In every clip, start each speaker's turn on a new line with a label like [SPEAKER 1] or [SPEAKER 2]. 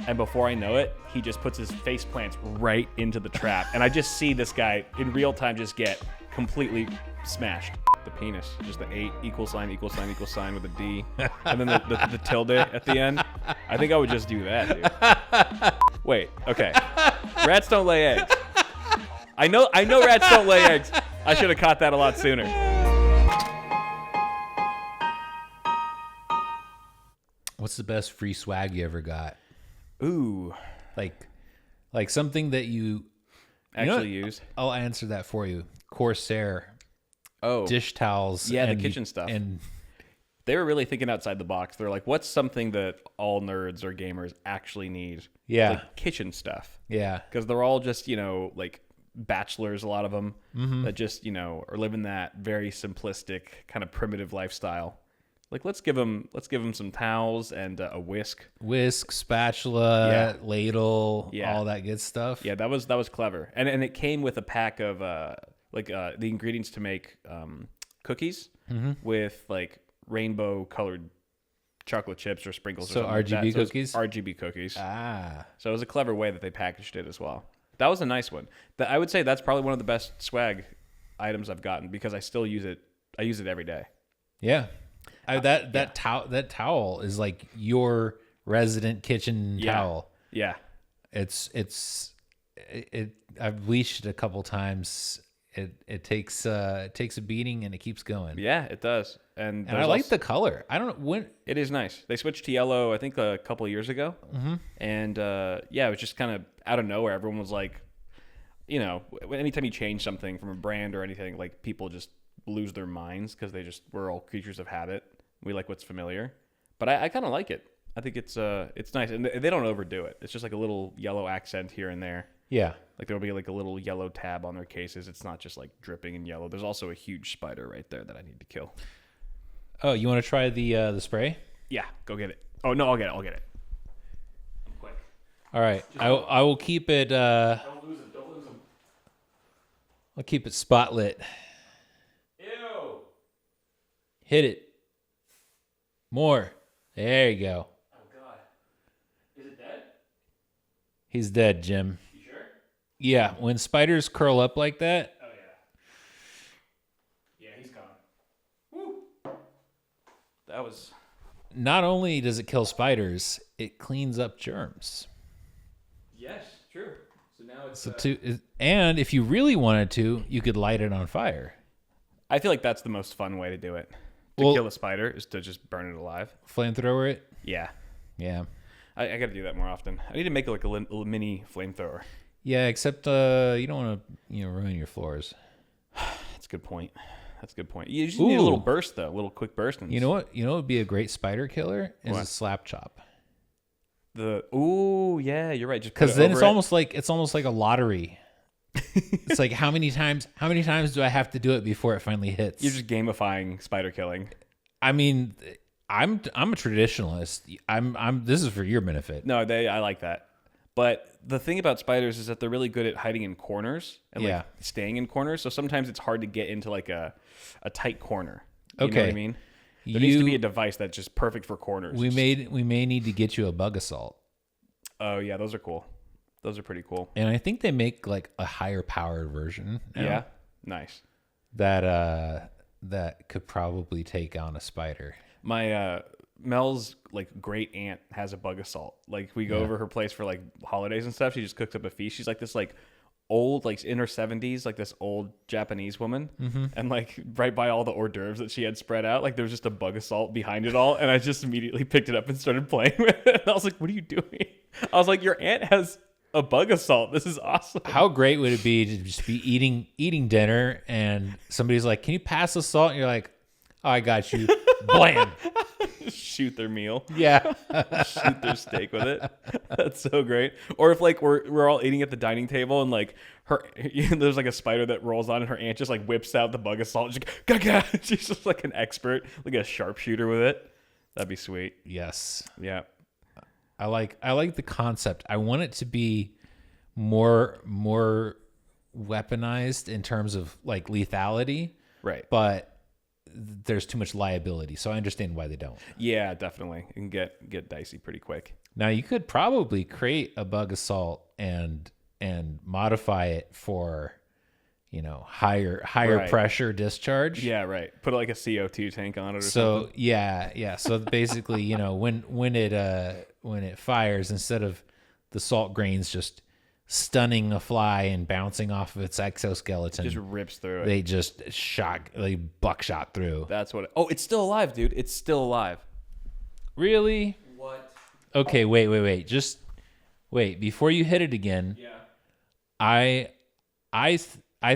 [SPEAKER 1] and before I know it, he just puts his face plants right into the trap, and I just see this guy in real time just get completely smashed. The penis, just the 8 equal sign with a D, and then the tilde at the end. I think I would just do that, dude. Wait, okay. Rats don't lay eggs. I know rats don't lay eggs. I should have caught that a lot sooner.
[SPEAKER 2] What's the best free swag you ever got?
[SPEAKER 1] Ooh,
[SPEAKER 2] like something that you
[SPEAKER 1] actually use.
[SPEAKER 2] I'll answer that for you. Corsair.
[SPEAKER 1] Oh,
[SPEAKER 2] dish towels.
[SPEAKER 1] Yeah, the kitchen stuff.
[SPEAKER 2] And
[SPEAKER 1] they were really thinking outside the box. They're like, what's something that all nerds or gamers actually need?
[SPEAKER 2] Yeah.
[SPEAKER 1] It's like kitchen stuff.
[SPEAKER 2] Yeah.
[SPEAKER 1] Because they're all just, like bachelors, a lot of them, that just, are living that very simplistic kind of primitive lifestyle. Like, let's give them some towels and a whisk.
[SPEAKER 2] Whisk, spatula, ladle, all that good stuff.
[SPEAKER 1] Yeah, that was clever. And it came with a pack of the ingredients to make cookies with like rainbow colored chocolate chips or sprinkles.
[SPEAKER 2] So
[SPEAKER 1] or something
[SPEAKER 2] RGB
[SPEAKER 1] like that.
[SPEAKER 2] cookies?
[SPEAKER 1] So RGB cookies.
[SPEAKER 2] Ah.
[SPEAKER 1] So it was a clever way that they packaged it as well. That was a nice one. I would say that's probably one of the best swag items I've gotten because I still use it. I use it every day.
[SPEAKER 2] Yeah. That towel is like your resident kitchen towel.
[SPEAKER 1] Yeah.
[SPEAKER 2] I've bleached it a couple times. It takes a beating and it keeps going.
[SPEAKER 1] Yeah, it does. And
[SPEAKER 2] I like the color. I don't know when
[SPEAKER 1] it is nice. They switched to yellow, I think, a couple of years ago. And it was just kind of out of nowhere. Everyone was like, anytime you change something from a brand or anything, like people just lose their minds because we're all creatures of habit. We like what's familiar. But I kind of like it. I think it's nice, and they don't overdo it. It's just like a little yellow accent here and there. Yeah. Like there'll be like a little yellow tab on their cases. It's not just like dripping in yellow. There's also a huge spider right there that I need to kill.
[SPEAKER 2] Oh, you want to try the spray?
[SPEAKER 1] Yeah, go get it. Oh no, I'll get it. I'm quick.
[SPEAKER 2] All right, I will keep it.
[SPEAKER 1] Don't lose him.
[SPEAKER 2] I'll keep it spotlit.
[SPEAKER 1] Ew.
[SPEAKER 2] Hit it. More. There you go.
[SPEAKER 1] Oh God. Is it dead?
[SPEAKER 2] He's dead, Jim.
[SPEAKER 1] You sure?
[SPEAKER 2] Yeah, when spiders curl up like that.
[SPEAKER 1] Oh yeah. Yeah, he's gone. Woo. That was.
[SPEAKER 2] Not only does it kill spiders, it cleans up germs.
[SPEAKER 1] Yes, true. So now it's.
[SPEAKER 2] And if you really wanted to, you could light it on fire.
[SPEAKER 1] I feel like that's the most fun way to do it. To kill a spider is to just burn it alive.
[SPEAKER 2] Flamethrower it?
[SPEAKER 1] Yeah.
[SPEAKER 2] Yeah.
[SPEAKER 1] I got to do that more often. I need to make like a little mini flamethrower.
[SPEAKER 2] Yeah, except you don't want to ruin your floors.
[SPEAKER 1] That's a good point. You just need a little burst though, a little quick burst.
[SPEAKER 2] You know what? You know what would be a great spider killer is a slap chop.
[SPEAKER 1] Yeah, you're right. Just
[SPEAKER 2] because then it's almost like a lottery. It's like how many times do I have to do it before it finally hits?
[SPEAKER 1] You're just gamifying spider killing.
[SPEAKER 2] I mean, I'm a traditionalist. This is for your benefit.
[SPEAKER 1] No, I like that. But the thing about spiders is that they're really good at hiding in corners and like staying in corners. So sometimes it's hard to get into like a tight corner. You know what I mean? There needs to be a device that's just perfect for corners.
[SPEAKER 2] We may need to get you a bug assault.
[SPEAKER 1] Oh yeah, those are cool. Those are pretty cool.
[SPEAKER 2] And I think they make like a higher powered version.
[SPEAKER 1] Yeah. Nice.
[SPEAKER 2] That could probably take on a spider.
[SPEAKER 1] My Mel's like great aunt has a bug assault. Like we go over her place for like holidays and stuff. She just cooks up a feast. She's like this like old, like in her 70s, like this old Japanese woman. And like right by all the hors d'oeuvres that she had spread out, like there was just a bug assault behind it all. And I just immediately picked it up and started playing with it. And I was like, what are you doing? I was like, your aunt has a bug assault. This is awesome.
[SPEAKER 2] How great would it be to just be eating dinner and somebody's like, can you pass the salt? And you're like, oh, I got you. Blam.
[SPEAKER 1] Shoot their meal.
[SPEAKER 2] Yeah.
[SPEAKER 1] Shoot their steak with it. That's so great. Or if like we're all eating at the dining table and like there's like a spider that rolls on and her aunt just like whips out the bug assault. She's just like an expert, like a sharpshooter with it. That'd be sweet.
[SPEAKER 2] Yes.
[SPEAKER 1] Yeah.
[SPEAKER 2] I like the concept. I want it to be more weaponized in terms of like lethality.
[SPEAKER 1] Right.
[SPEAKER 2] But there's too much liability, so I understand why they don't.
[SPEAKER 1] Yeah, definitely. It can get dicey pretty quick.
[SPEAKER 2] Now you could probably create a bug assault and modify it for, higher
[SPEAKER 1] Right.
[SPEAKER 2] pressure discharge.
[SPEAKER 1] Yeah, right. Put like a CO2 tank on it or
[SPEAKER 2] So
[SPEAKER 1] something.
[SPEAKER 2] yeah. So basically, when it fires, instead of the salt grains just stunning a fly and bouncing off of its exoskeleton,
[SPEAKER 1] Just rips through it.
[SPEAKER 2] they buckshot through.
[SPEAKER 1] That's what. Oh, it's still alive, dude. It's still alive.
[SPEAKER 2] Really?
[SPEAKER 1] What?
[SPEAKER 2] Okay, wait. Just wait before you hit it again.
[SPEAKER 1] Yeah.
[SPEAKER 2] I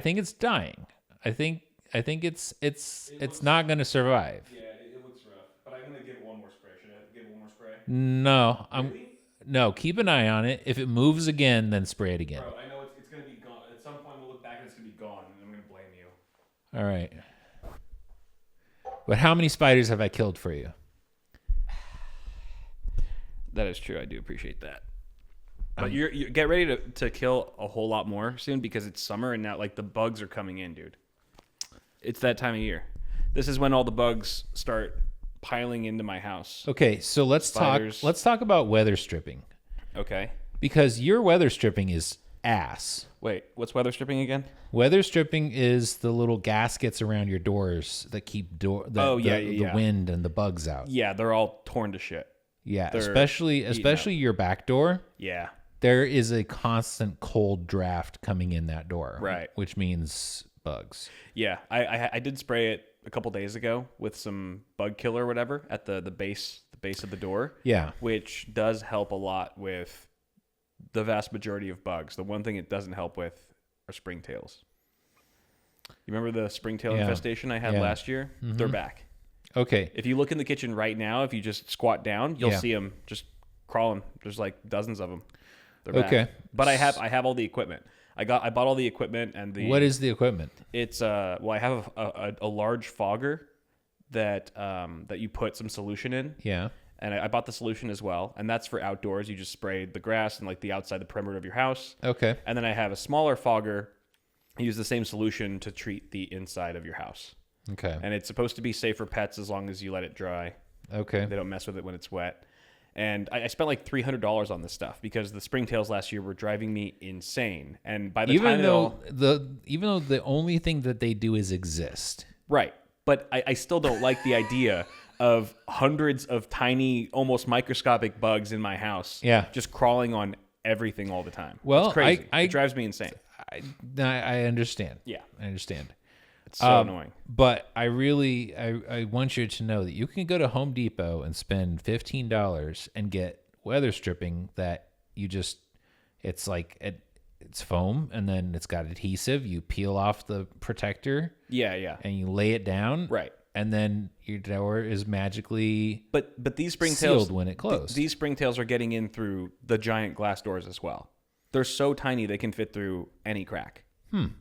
[SPEAKER 2] think it's dying. I think it's not going to survive.
[SPEAKER 1] Yeah, it looks rough. But I'm gonna give it one more spray. Should I give it one more spray?
[SPEAKER 2] No,
[SPEAKER 1] Really?
[SPEAKER 2] no. Keep an eye on it. If it moves again, then spray it again.
[SPEAKER 1] Bro, I know it's gonna be gone. At some point, we'll look back and it's gonna be gone, and I'm gonna blame you.
[SPEAKER 2] All right. But how many spiders have I killed for you?
[SPEAKER 1] That is true. I do appreciate that. But you get ready to kill a whole lot more soon because it's summer and now like the bugs are coming in, dude. It's that time of year. This is when all the bugs start piling into my house.
[SPEAKER 2] Okay, so let's
[SPEAKER 1] Spiders.
[SPEAKER 2] talk about weather stripping,
[SPEAKER 1] Okay.
[SPEAKER 2] because your weather stripping is ass.
[SPEAKER 1] Wait, what's weather stripping again?
[SPEAKER 2] Weather stripping is the little gaskets around your doors that keep the wind and the bugs out.
[SPEAKER 1] Yeah, they're all torn to shit.
[SPEAKER 2] Yeah,
[SPEAKER 1] They're
[SPEAKER 2] especially your back door.
[SPEAKER 1] Yeah.
[SPEAKER 2] There is a constant cold draft coming in that door.
[SPEAKER 1] Right.
[SPEAKER 2] Which means bugs.
[SPEAKER 1] Yeah, I did spray it a couple days ago with some bug killer or whatever at the base of the door.
[SPEAKER 2] Yeah.
[SPEAKER 1] Which does help a lot with the vast majority of bugs. The one thing it doesn't help with are springtails. You remember the springtail infestation I had last year? Mm-hmm. They're back.
[SPEAKER 2] Okay.
[SPEAKER 1] If you look in the kitchen right now, if you just squat down, you'll see them just crawling. There's like dozens of them. They're back.
[SPEAKER 2] Okay.
[SPEAKER 1] But I have all the equipment. I bought all the equipment and the.
[SPEAKER 2] What is the equipment?
[SPEAKER 1] It's I have a large fogger that you put some solution in.
[SPEAKER 2] Yeah.
[SPEAKER 1] And I bought the solution as well, and that's for outdoors. You just spray the grass and like the outside, the perimeter of your house.
[SPEAKER 2] Okay.
[SPEAKER 1] And then I have a smaller fogger. I use the same solution to treat the inside of your house.
[SPEAKER 2] Okay.
[SPEAKER 1] And it's supposed to be safe for pets as long as you let it dry.
[SPEAKER 2] Okay.
[SPEAKER 1] They don't mess with it when it's wet. And I spent like $300 on this stuff because the springtails last year were driving me insane. And by the time
[SPEAKER 2] even though the only thing that they do is exist.
[SPEAKER 1] Right. But I still don't like the idea of hundreds of tiny, almost microscopic bugs in my house.
[SPEAKER 2] Yeah.
[SPEAKER 1] Just crawling on everything all the time.
[SPEAKER 2] Well,
[SPEAKER 1] it's crazy. It drives me insane.
[SPEAKER 2] I understand.
[SPEAKER 1] Yeah.
[SPEAKER 2] I understand.
[SPEAKER 1] It's so annoying.
[SPEAKER 2] But I want you to know that you can go to Home Depot and spend $15 and get weather stripping that it's foam and then it's got adhesive. You peel off the protector.
[SPEAKER 1] Yeah.
[SPEAKER 2] And you lay it down.
[SPEAKER 1] Right.
[SPEAKER 2] And then your door is magically
[SPEAKER 1] but these springtails
[SPEAKER 2] sealed when it closed.
[SPEAKER 1] These springtails are getting in through the giant glass doors as well. They're so tiny they can fit through any crack.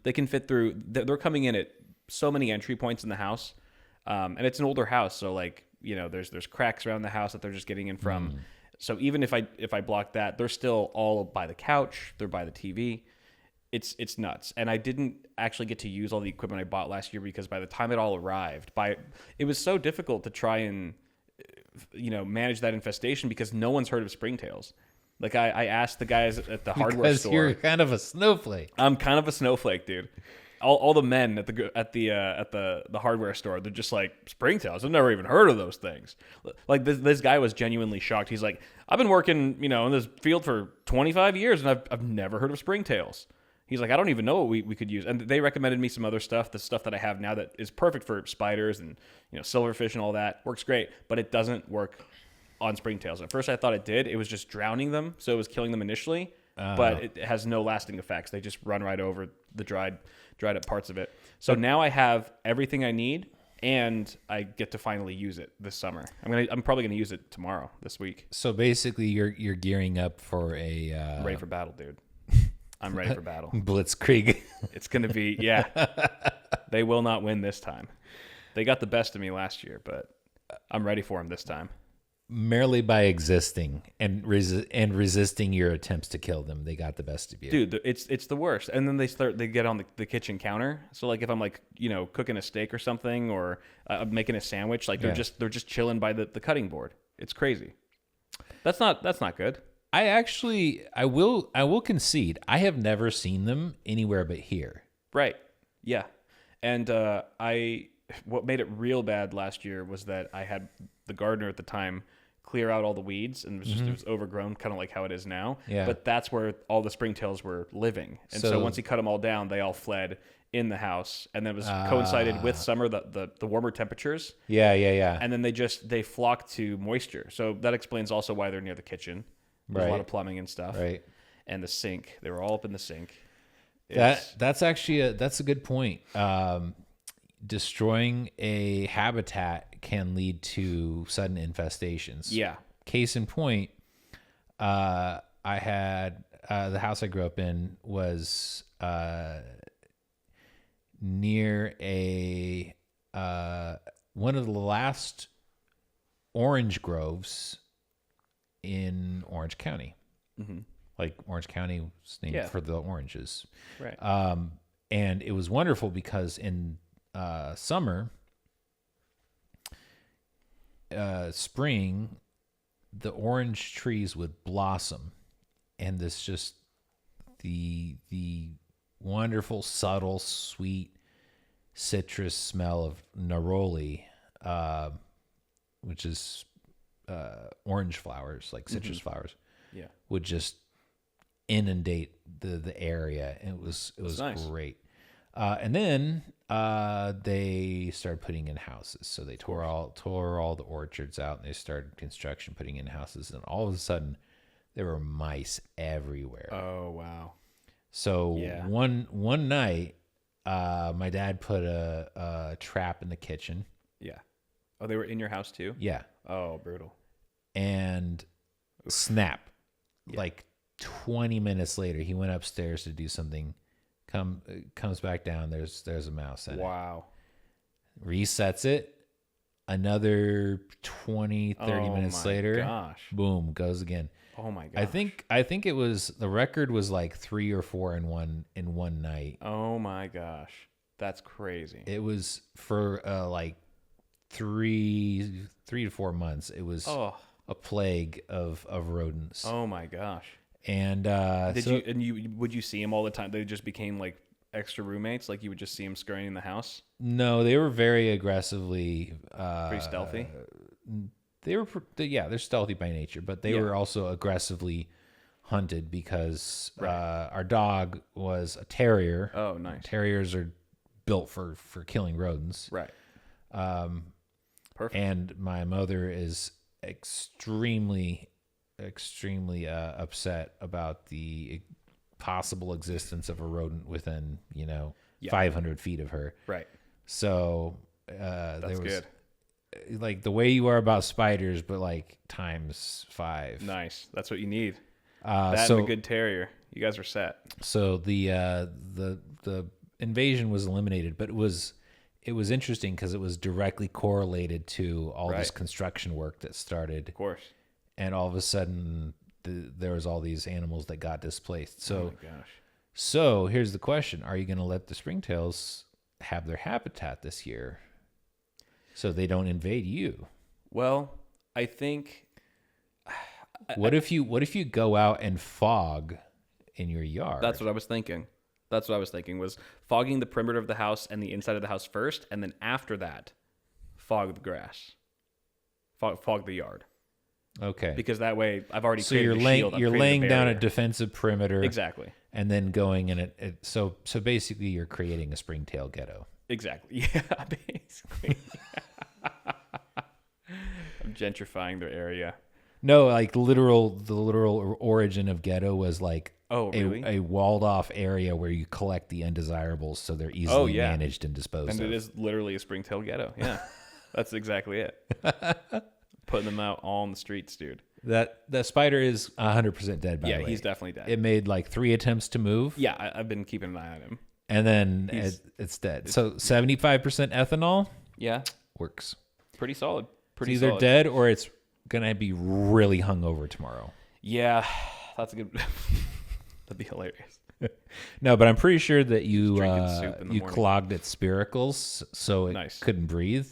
[SPEAKER 1] They can fit through. They're coming in at so many entry points in the house, and it's an older house, so like there's cracks around the house that they're just getting in from. So even if I block that, they're still all by the couch. They're by the TV. It's nuts. And I didn't actually get to use all the equipment I bought last year because by the time it all arrived, it was so difficult to try and manage that infestation because no one's heard of springtails. Like I asked the guys at the hardware store.
[SPEAKER 2] You're kind of a snowflake.
[SPEAKER 1] I'm kind of a snowflake, dude. All the men at the hardware store, they're just like, springtails. I've never even heard of those things. Like this guy was genuinely shocked. He's like, I've been working in this field for 25 years and I've never heard of springtails. He's like, I don't even know what we could use. And they recommended me some other stuff, the stuff that I have now that is perfect for spiders and silverfish and all that. Works great, but it doesn't work on springtails. At first I thought it did. It was just drowning them, so it was killing them initially, but it has no lasting effects. They just run right over the dried up parts of it. So now I have everything I need, and I get to finally use it this summer. I'm probably gonna use it tomorrow, this week.
[SPEAKER 2] So basically, you're gearing up for a
[SPEAKER 1] I'm ready for battle, dude. I'm ready for battle.
[SPEAKER 2] Blitzkrieg.
[SPEAKER 1] It's gonna be They will not win this time. They got the best of me last year, but I'm ready for them this time.
[SPEAKER 2] Merely by existing and resisting your attempts to kill them, they got the best of you.
[SPEAKER 1] Dude, it's the worst. And then they get on the kitchen counter. So like if I'm like cooking a steak or something or making a sandwich, like they're just chilling by the cutting board. It's crazy. That's not good.
[SPEAKER 2] I will concede. I have never seen them anywhere but here.
[SPEAKER 1] Right. Yeah. And what made it real bad last year was that I had the gardener at the time clear out all the weeds, and it was overgrown, kind of like how it is now.
[SPEAKER 2] Yeah.
[SPEAKER 1] But that's where all the springtails were living. And so once he cut them all down, they all fled in the house, and then it was coincided with summer, the warmer temperatures.
[SPEAKER 2] Yeah.
[SPEAKER 1] And then they flock to moisture. So that explains also why they're near the kitchen. There's a lot of plumbing and stuff.
[SPEAKER 2] Right.
[SPEAKER 1] And the sink. They were all up in the sink.
[SPEAKER 2] That's actually that's a good point. Destroying a habitat can lead to sudden infestations.
[SPEAKER 1] Yeah.
[SPEAKER 2] Case in point, I had the house I grew up in was near a one of the last orange groves in Orange County. Mm-hmm. Like Orange County was named for the oranges.
[SPEAKER 1] Right.
[SPEAKER 2] And it was wonderful because in summer, spring, the orange trees would blossom, and this just the wonderful, subtle, sweet citrus smell of neroli, which is orange flowers, like citrus flowers, would just inundate the area. And it was nice. Great. And then they started putting in houses. So they tore all the orchards out, and they started construction, putting in houses. And all of a sudden, there were mice everywhere.
[SPEAKER 1] Oh wow!
[SPEAKER 2] So one night, my dad put a trap in the kitchen.
[SPEAKER 1] Yeah. Oh, they were in your house too?
[SPEAKER 2] Yeah.
[SPEAKER 1] Oh, brutal.
[SPEAKER 2] And snap. Yeah. Like 20 minutes later, he went upstairs to do something. Comes back down. There's a mouse in it.
[SPEAKER 1] Wow.
[SPEAKER 2] Resets it. Another 20, 30 minutes later.
[SPEAKER 1] Gosh.
[SPEAKER 2] Boom, goes again.
[SPEAKER 1] Oh my gosh.
[SPEAKER 2] I think it was, the record was like 3 or 4 in one night.
[SPEAKER 1] Oh my gosh. That's crazy.
[SPEAKER 2] It was for like 3 to 4 months. It was a plague of rodents.
[SPEAKER 1] Oh my gosh.
[SPEAKER 2] And
[SPEAKER 1] would you see them all the time? They just became like extra roommates. Like you would just see them scurrying in the house.
[SPEAKER 2] No, they were very aggressively
[SPEAKER 1] pretty stealthy.
[SPEAKER 2] They're stealthy by nature, but they were also aggressively hunted because our dog was a terrier.
[SPEAKER 1] Oh, nice.
[SPEAKER 2] Terriers are built for killing rodents.
[SPEAKER 1] Right. Perfect.
[SPEAKER 2] And my mother is extremely upset about the possible existence of a rodent within 500 feet of her.
[SPEAKER 1] Right.
[SPEAKER 2] So
[SPEAKER 1] that's
[SPEAKER 2] there was
[SPEAKER 1] good.
[SPEAKER 2] Like the way you are about spiders, but like times 5.
[SPEAKER 1] Nice. That's what you need. And a good terrier. You guys are set.
[SPEAKER 2] So the invasion was eliminated, but it was interesting because it was directly correlated to all this construction work that started.
[SPEAKER 1] Of course.
[SPEAKER 2] And all of a sudden, there was all these animals that got displaced. So,
[SPEAKER 1] oh my gosh.
[SPEAKER 2] So here's the question: are you going to let the springtails have their habitat this year, so they don't invade you?
[SPEAKER 1] Well, I think.
[SPEAKER 2] What if you go out and fog in your yard?
[SPEAKER 1] That's what I was thinking. Was fogging the perimeter of the house and the inside of the house first, and then after that, fog the grass, fog the yard.
[SPEAKER 2] Okay.
[SPEAKER 1] Because that way, I've already
[SPEAKER 2] so
[SPEAKER 1] created a shield.
[SPEAKER 2] You're laying down a defensive perimeter.
[SPEAKER 1] Exactly.
[SPEAKER 2] And then going in it. So basically, you're creating a springtail ghetto.
[SPEAKER 1] Exactly. Yeah. Basically. I'm gentrifying their area.
[SPEAKER 2] No, like the literal origin of ghetto was like
[SPEAKER 1] really?
[SPEAKER 2] a walled off area where you collect the undesirables, so they're easily managed and disposed of.
[SPEAKER 1] And it is literally a springtail ghetto. Yeah. That's exactly it. Putting them out all on the streets, dude.
[SPEAKER 2] That spider is 100% dead, by the way.
[SPEAKER 1] Yeah, he's definitely dead.
[SPEAKER 2] It made like 3 attempts to move.
[SPEAKER 1] Yeah, I've been keeping an eye on him.
[SPEAKER 2] And then it's dead. So 75% ethanol?
[SPEAKER 1] Yeah.
[SPEAKER 2] Works.
[SPEAKER 1] Pretty solid.
[SPEAKER 2] It's either dead or it's going to be really hungover tomorrow.
[SPEAKER 1] Yeah, that's a good... That'd be hilarious.
[SPEAKER 2] No, but I'm pretty sure that you clogged its spiracles so it couldn't breathe.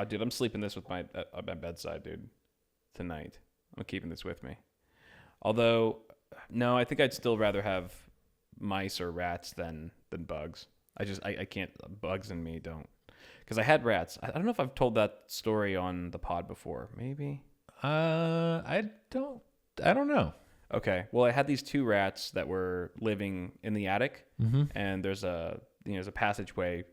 [SPEAKER 1] Dude, I'm sleeping this with at my bedside, dude, tonight. I'm keeping this with me. Although, no, I think I'd still rather have mice or rats than bugs. I can't. Bugs and me don't. Because I had rats. I don't know if I've told that story on the pod before. Maybe.
[SPEAKER 2] I don't know.
[SPEAKER 1] Okay. Well, I had these 2 rats that were living in the attic, and there's a passageway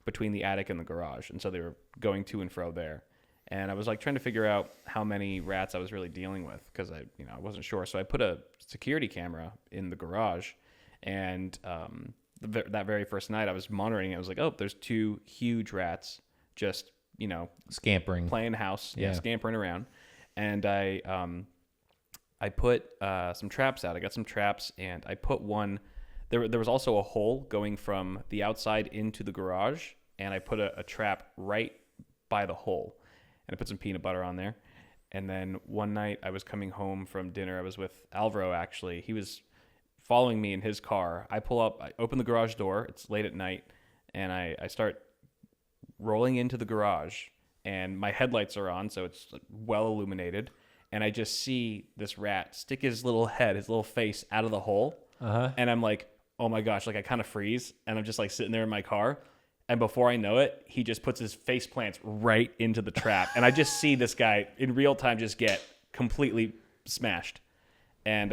[SPEAKER 1] between the attic and the garage, and so they were going to and fro there. And I was like trying to figure out how many rats I was really dealing with because I wasn't sure. So I put a security camera in the garage, and that very first night I was monitoring it. I was like, oh, there's 2 huge rats just
[SPEAKER 2] Scampering,
[SPEAKER 1] playing house, scampering around, and I put some traps out. I got some traps, and I put one. There was also a hole going from the outside into the garage, and I put a trap right by the hole, and I put some peanut butter on there. And then one night I was coming home from dinner. I was with Alvaro, actually. He was following me in his car. I pull up, I open the garage door. It's late at night, and I start rolling into the garage, and my headlights are on, so it's well illuminated. And I just see this rat stick his little head, his little face out of the hole. And I'm like, oh my gosh, like I kind of freeze. And I'm just like sitting there in my car. And before I know it, he just puts his face plants right into the trap. And I just see this guy in real time just get completely smashed. And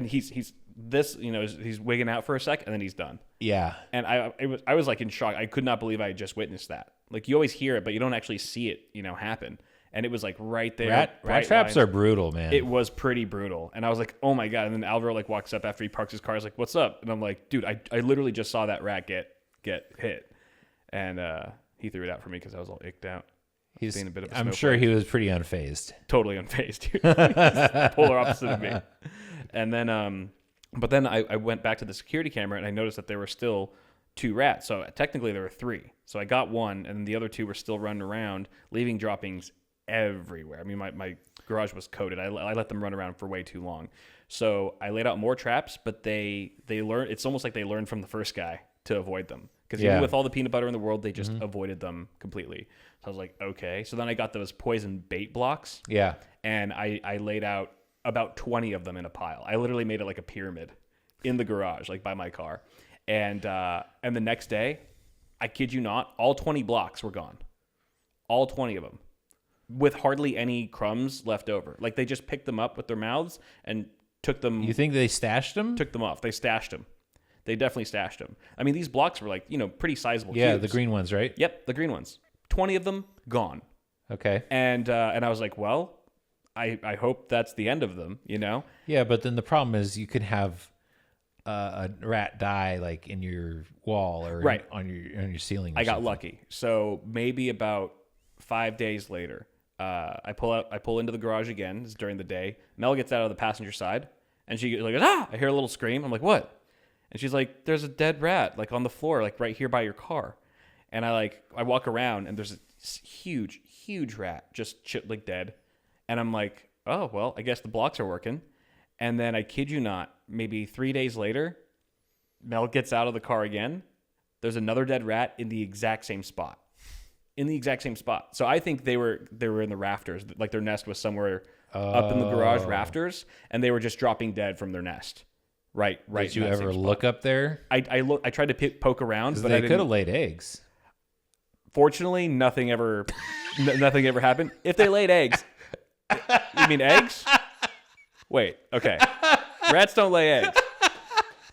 [SPEAKER 1] he's this, he's wigging out for a sec, and then he's done.
[SPEAKER 2] Yeah.
[SPEAKER 1] And I was like in shock. I could not believe I had just witnessed that. Like you always hear it, but you don't actually see it, happen. And it was like right there.
[SPEAKER 2] Rat traps are brutal, man.
[SPEAKER 1] It was pretty brutal. And I was like, oh my God. And then Alvaro like walks up after he parks his car. He's like, what's up? And I'm like, dude, I literally just saw that rat get hit. And he threw it out for me because I was all icked out.
[SPEAKER 2] He's
[SPEAKER 1] being a bit of a
[SPEAKER 2] I'm sure he was pretty unfazed.
[SPEAKER 1] Totally unfazed. He's polar opposite of me. And then, but then I went back to the security camera and I noticed that there were still 2 rats. So technically there were 3. So I got one, and the other 2 were still running around, leaving droppings everywhere. I mean, my garage was coated. I let them run around for way too long. So I laid out more traps, but they learned. It's almost like they learned from the first guy to avoid them. Because even with all the peanut butter in the world, they just avoided them completely. So I was like, okay. So then I got those poison bait blocks.
[SPEAKER 2] Yeah.
[SPEAKER 1] And I laid out about 20 of them in a pile. I literally made it like a pyramid in the garage, like by my car. And the next day, I kid you not, all 20 blocks were gone. All 20 of them. With hardly any crumbs left over. Like they just picked them up with their mouths and took them.
[SPEAKER 2] You think they stashed them?
[SPEAKER 1] Took them off. They stashed them. They definitely stashed them. I mean, these blocks were like, pretty sizable
[SPEAKER 2] Yeah,
[SPEAKER 1] cubes.
[SPEAKER 2] the green ones, right?
[SPEAKER 1] Yep, the green ones. 20 of them gone.
[SPEAKER 2] Okay.
[SPEAKER 1] And I was like, well, I hope that's the end of them,
[SPEAKER 2] Yeah, but then the problem is you could have a rat die like in your wall or
[SPEAKER 1] right.
[SPEAKER 2] on your ceiling.
[SPEAKER 1] I got lucky. So maybe about 5 days later, I pull into the garage again. It's during the day. Mel gets out of the passenger side, and she like, ah! I hear a little scream. I'm like, what? And she's like, there's a dead rat like on the floor, like right here by your car. And I walk around, and there's a huge, huge rat just like dead. And I'm like, oh well, I guess the blocks are working. And then I kid you not, maybe 3 days later, Mel gets out of the car again. There's another dead rat in the exact same spot. So I think they were in the rafters, like their nest was somewhere up in the garage rafters, and they were just dropping dead from their nest. Right.
[SPEAKER 2] Did you ever look up there?
[SPEAKER 1] I tried to poke around, but
[SPEAKER 2] they could have laid eggs.
[SPEAKER 1] Fortunately, nothing ever happened. If they laid eggs, you mean eggs? Wait, okay. Rats don't lay eggs.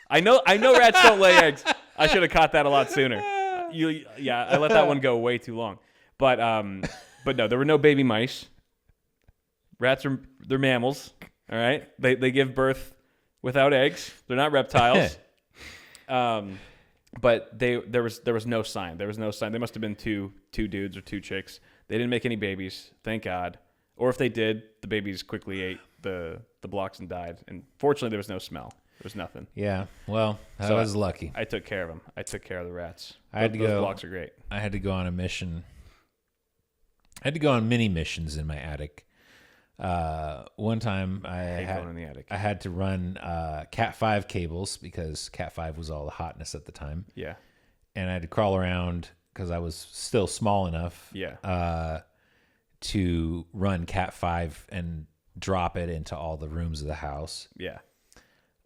[SPEAKER 1] I know rats don't lay eggs. I should have caught that a lot sooner. I let that one go way too long. But no, there were no baby mice. Rats they're mammals. All right, they give birth without eggs. They're not reptiles. But there was no sign. There was no sign. They must have been two dudes or 2 chicks. They didn't make any babies, thank God. Or if they did, the babies quickly ate the blocks and died. And fortunately, there was no smell. There was nothing.
[SPEAKER 2] Yeah, well, I was lucky.
[SPEAKER 1] I took care of them. I took care of the rats.
[SPEAKER 2] Those
[SPEAKER 1] blocks are great.
[SPEAKER 2] I had to go on a mission. I had to go on mini missions in my attic. One time I had to run Cat 5 cables because Cat 5 was all the hotness at the time.
[SPEAKER 1] Yeah.
[SPEAKER 2] And I had to crawl around because I was still small enough
[SPEAKER 1] yeah.
[SPEAKER 2] To run Cat 5 and drop it into all the rooms of the house.
[SPEAKER 1] Yeah.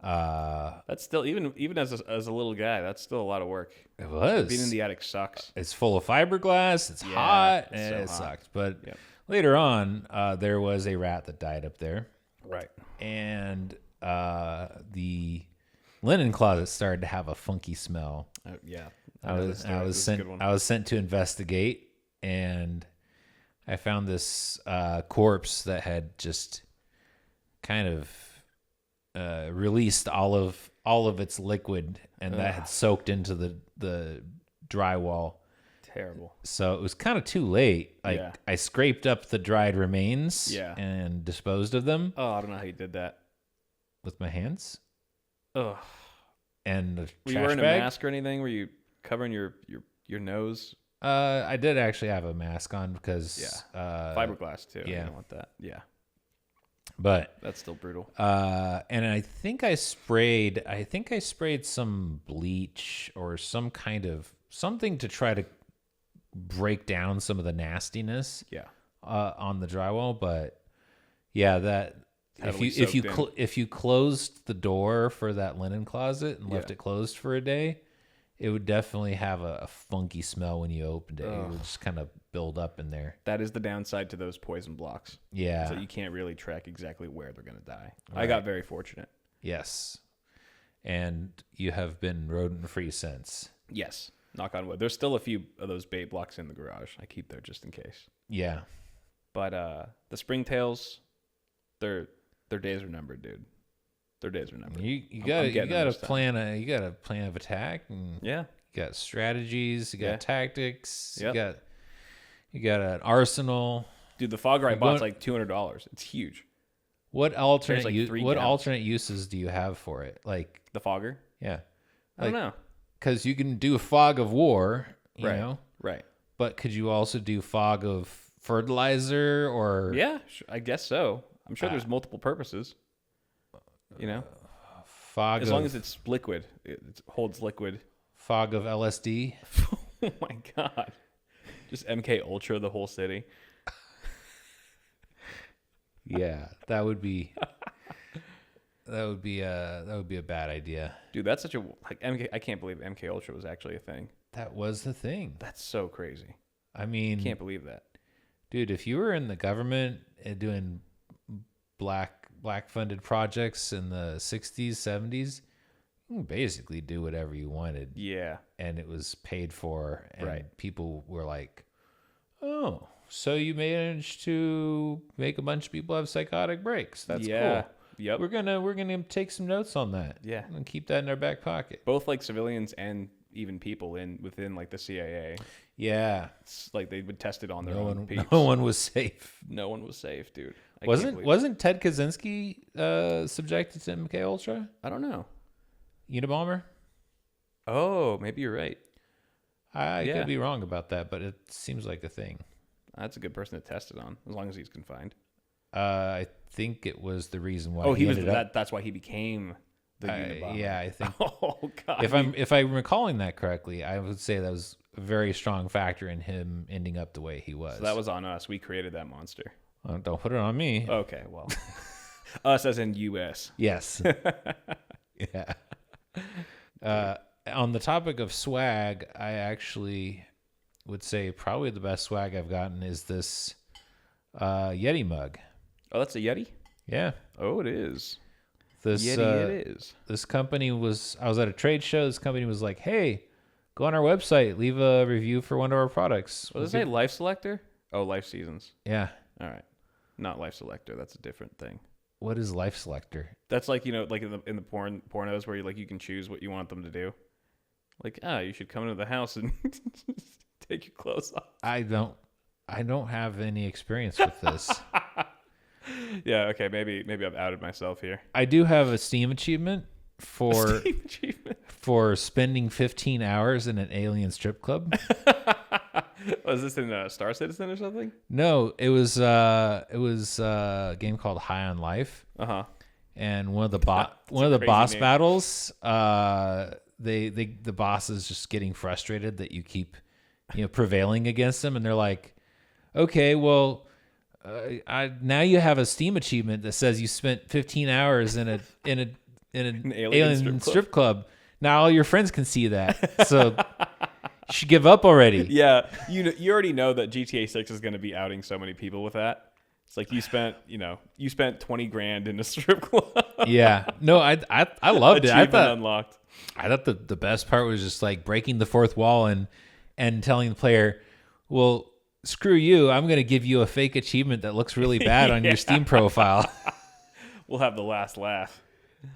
[SPEAKER 1] That's still even as a little guy, that's still a lot of work.
[SPEAKER 2] It was.
[SPEAKER 1] Being in the attic sucks.
[SPEAKER 2] It's full of fiberglass. It's hot. And it sucked. But later on, there was a rat that died up there.
[SPEAKER 1] Right.
[SPEAKER 2] And the linen closet started to have a funky smell.
[SPEAKER 1] Yeah.
[SPEAKER 2] I was sent to investigate, and I found this corpse that had just kind of released all of its liquid, and that had soaked into the drywall.
[SPEAKER 1] Terrible.
[SPEAKER 2] So it was kind of too late. I scraped up the dried remains and disposed of them.
[SPEAKER 1] Oh, I don't know how you did that.
[SPEAKER 2] With my hands.
[SPEAKER 1] Ugh.
[SPEAKER 2] And a
[SPEAKER 1] Were
[SPEAKER 2] trash
[SPEAKER 1] you wearing
[SPEAKER 2] bag.
[SPEAKER 1] a mask or anything? Were you covering your nose?
[SPEAKER 2] I did actually have a mask on because
[SPEAKER 1] fiberglass too.
[SPEAKER 2] Yeah.
[SPEAKER 1] I don't want that. Yeah.
[SPEAKER 2] But
[SPEAKER 1] that's still brutal.
[SPEAKER 2] And I think I sprayed some bleach or some kind of something to try to break down some of the nastiness.
[SPEAKER 1] Yeah.
[SPEAKER 2] On the drywall, but that
[SPEAKER 1] Heavily
[SPEAKER 2] if you closed the door for that linen closet and left it closed for a day, it would definitely have a funky smell when you opened it. It would just kind of build up in there.
[SPEAKER 1] That is the downside to those poison blocks.
[SPEAKER 2] Yeah.
[SPEAKER 1] So you can't really track exactly where they're going to die. Right. I got very fortunate.
[SPEAKER 2] Yes. And you have been rodent-free since.
[SPEAKER 1] Yes. Knock on wood. There's still a few of those bait blocks in the garage. I keep there just in case.
[SPEAKER 2] Yeah.
[SPEAKER 1] But the springtails, their days are numbered, dude. Their days are numbered.
[SPEAKER 2] You got a plan of attack, and you got strategies, you got tactics, you got an arsenal.
[SPEAKER 1] Dude, the fog I bought's like $200. It's huge.
[SPEAKER 2] What alternate uses do you have for it? Like
[SPEAKER 1] the fogger?
[SPEAKER 2] Yeah.
[SPEAKER 1] I don't know.
[SPEAKER 2] Because you can do a fog of war, you know?
[SPEAKER 1] Right.
[SPEAKER 2] But could you also do fog of fertilizer or?
[SPEAKER 1] Yeah, I guess so. I'm sure there's multiple purposes. You know?
[SPEAKER 2] Fog
[SPEAKER 1] as long as it's liquid. It holds liquid.
[SPEAKER 2] Fog of LSD?
[SPEAKER 1] Oh my God. Just MK Ultra the whole city.
[SPEAKER 2] Yeah, that would be a bad idea.
[SPEAKER 1] Dude, that's such a MK. I can't believe MK Ultra was actually a thing.
[SPEAKER 2] That was the thing.
[SPEAKER 1] That's so crazy.
[SPEAKER 2] I mean,
[SPEAKER 1] can't believe that.
[SPEAKER 2] Dude, if you were in the government doing black funded projects in the 60s, 70s, you can basically do whatever you wanted.
[SPEAKER 1] Yeah.
[SPEAKER 2] And it was paid for, and people were like, "Oh, so you managed to make a bunch of people have psychotic breaks. That's cool.
[SPEAKER 1] Yep.
[SPEAKER 2] We're gonna take some notes on that.
[SPEAKER 1] Yeah.
[SPEAKER 2] And keep that in our back pocket."
[SPEAKER 1] Both like civilians and even people within like the CIA.
[SPEAKER 2] Yeah.
[SPEAKER 1] It's like they would test it on their own peeps.
[SPEAKER 2] No one was safe.
[SPEAKER 1] No one was safe, dude.
[SPEAKER 2] Wasn't Ted Kaczynski subjected to MK Ultra?
[SPEAKER 1] I don't know.
[SPEAKER 2] Unabomber?
[SPEAKER 1] Oh, maybe you're right.
[SPEAKER 2] I could be wrong about that, but it seems like a thing.
[SPEAKER 1] That's a good person to test it on, as long as he's confined.
[SPEAKER 2] I think it was the reason why.
[SPEAKER 1] Oh, he was that's why he became the Unabomber.
[SPEAKER 2] Yeah, I think.
[SPEAKER 1] Oh God.
[SPEAKER 2] If I'm recalling that correctly, I would say that was a very strong factor in him ending up the way he was.
[SPEAKER 1] So that was on us. We created that monster.
[SPEAKER 2] Oh, don't put it on me.
[SPEAKER 1] Okay, well, us as in U.S.
[SPEAKER 2] Yes. Yeah. On the topic of swag, I actually would say probably the best swag I've gotten is this Yeti mug.
[SPEAKER 1] Oh, that's a Yeti?
[SPEAKER 2] Yeah.
[SPEAKER 1] Oh, it is.
[SPEAKER 2] This
[SPEAKER 1] Yeti it is.
[SPEAKER 2] This company I was at a trade show. This company was like, "Hey, go on our website, leave a review for one of our products."
[SPEAKER 1] Does it say Life Selector? Oh, Life Seasons.
[SPEAKER 2] Yeah.
[SPEAKER 1] All right. Not Life Selector. That's a different thing.
[SPEAKER 2] What is Life Selector?
[SPEAKER 1] That's like, you know, like in the pornos where you can choose what you want them to do. Like, you should come into the house and take your clothes off.
[SPEAKER 2] I don't have any experience with this.
[SPEAKER 1] Yeah, okay, maybe I've outed myself here.
[SPEAKER 2] I do have a Steam achievement for spending 15 hours in an alien strip club.
[SPEAKER 1] Was this in Star Citizen or something?
[SPEAKER 2] No, it was a game called High on Life.
[SPEAKER 1] Uh-huh.
[SPEAKER 2] And one of the boss battles, the boss is just getting frustrated that you keep prevailing against them, and they're like, "Okay, well, now you have a Steam achievement that says you spent 15 hours in an alien strip club. Now all your friends can see that. So you should give up already.
[SPEAKER 1] Yeah, you already know that GTA 6 is going to be outing so many people with that. It's like you spent $20,000 in a strip club.
[SPEAKER 2] Yeah. No, I loved it.
[SPEAKER 1] Unlocked.
[SPEAKER 2] I thought the best part was just like breaking the fourth wall and telling the player, well, screw you. I'm going to give you a fake achievement that looks really bad on your Steam profile.
[SPEAKER 1] We'll have the last laugh.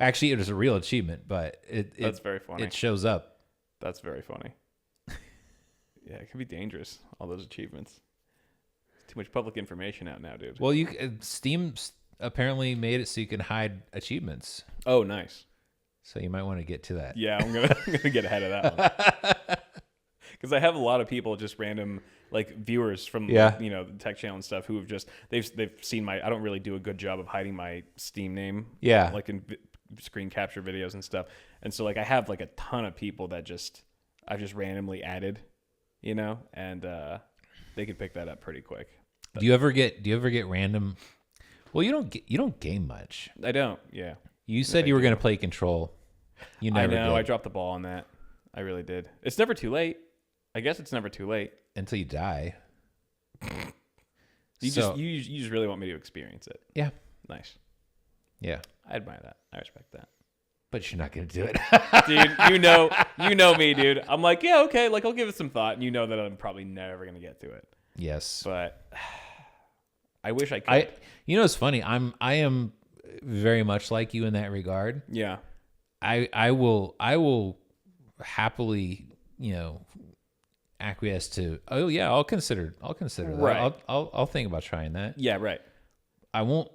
[SPEAKER 2] Actually, it was a real achievement, but
[SPEAKER 1] that's very funny.
[SPEAKER 2] It shows up.
[SPEAKER 1] That's very funny. Yeah, it can be dangerous, all those achievements. Too much public information out now, dude.
[SPEAKER 2] Well, Steam apparently made it so you can hide achievements.
[SPEAKER 1] Oh, nice.
[SPEAKER 2] So you might want to get to that.
[SPEAKER 1] Yeah, I'm gonna get ahead of that one. Because I have a lot of people, just random like viewers from the tech channel and stuff, who have just they've seen my. I don't really do a good job of hiding my Steam name.
[SPEAKER 2] Yeah,
[SPEAKER 1] like in screen capture videos and stuff. And so like I have like a ton of people that I've just randomly added, and they can pick that up pretty quick. But
[SPEAKER 2] do you ever get random? Well, you don't game much.
[SPEAKER 1] I don't. Yeah.
[SPEAKER 2] You said you were going to play Control. You never did.
[SPEAKER 1] I know. I dropped the ball on that. I really did. It's never too late. I guess it's never too late
[SPEAKER 2] until you die.
[SPEAKER 1] You just really want me to experience it.
[SPEAKER 2] Yeah.
[SPEAKER 1] Nice.
[SPEAKER 2] Yeah.
[SPEAKER 1] I admire that. I respect that.
[SPEAKER 2] But you're not going to do it.
[SPEAKER 1] Dude, you know me, dude. I'm like, yeah, okay, like I'll give it some thought, and you know that I'm probably never going to get to it.
[SPEAKER 2] Yes.
[SPEAKER 1] But I wish I could.
[SPEAKER 2] It's funny. I am very much like you in that regard.
[SPEAKER 1] Yeah.
[SPEAKER 2] I will happily, acquiesce to, oh yeah, I'll consider that.
[SPEAKER 1] Right.
[SPEAKER 2] I'll think about trying that.
[SPEAKER 1] Yeah, right.
[SPEAKER 2] I won't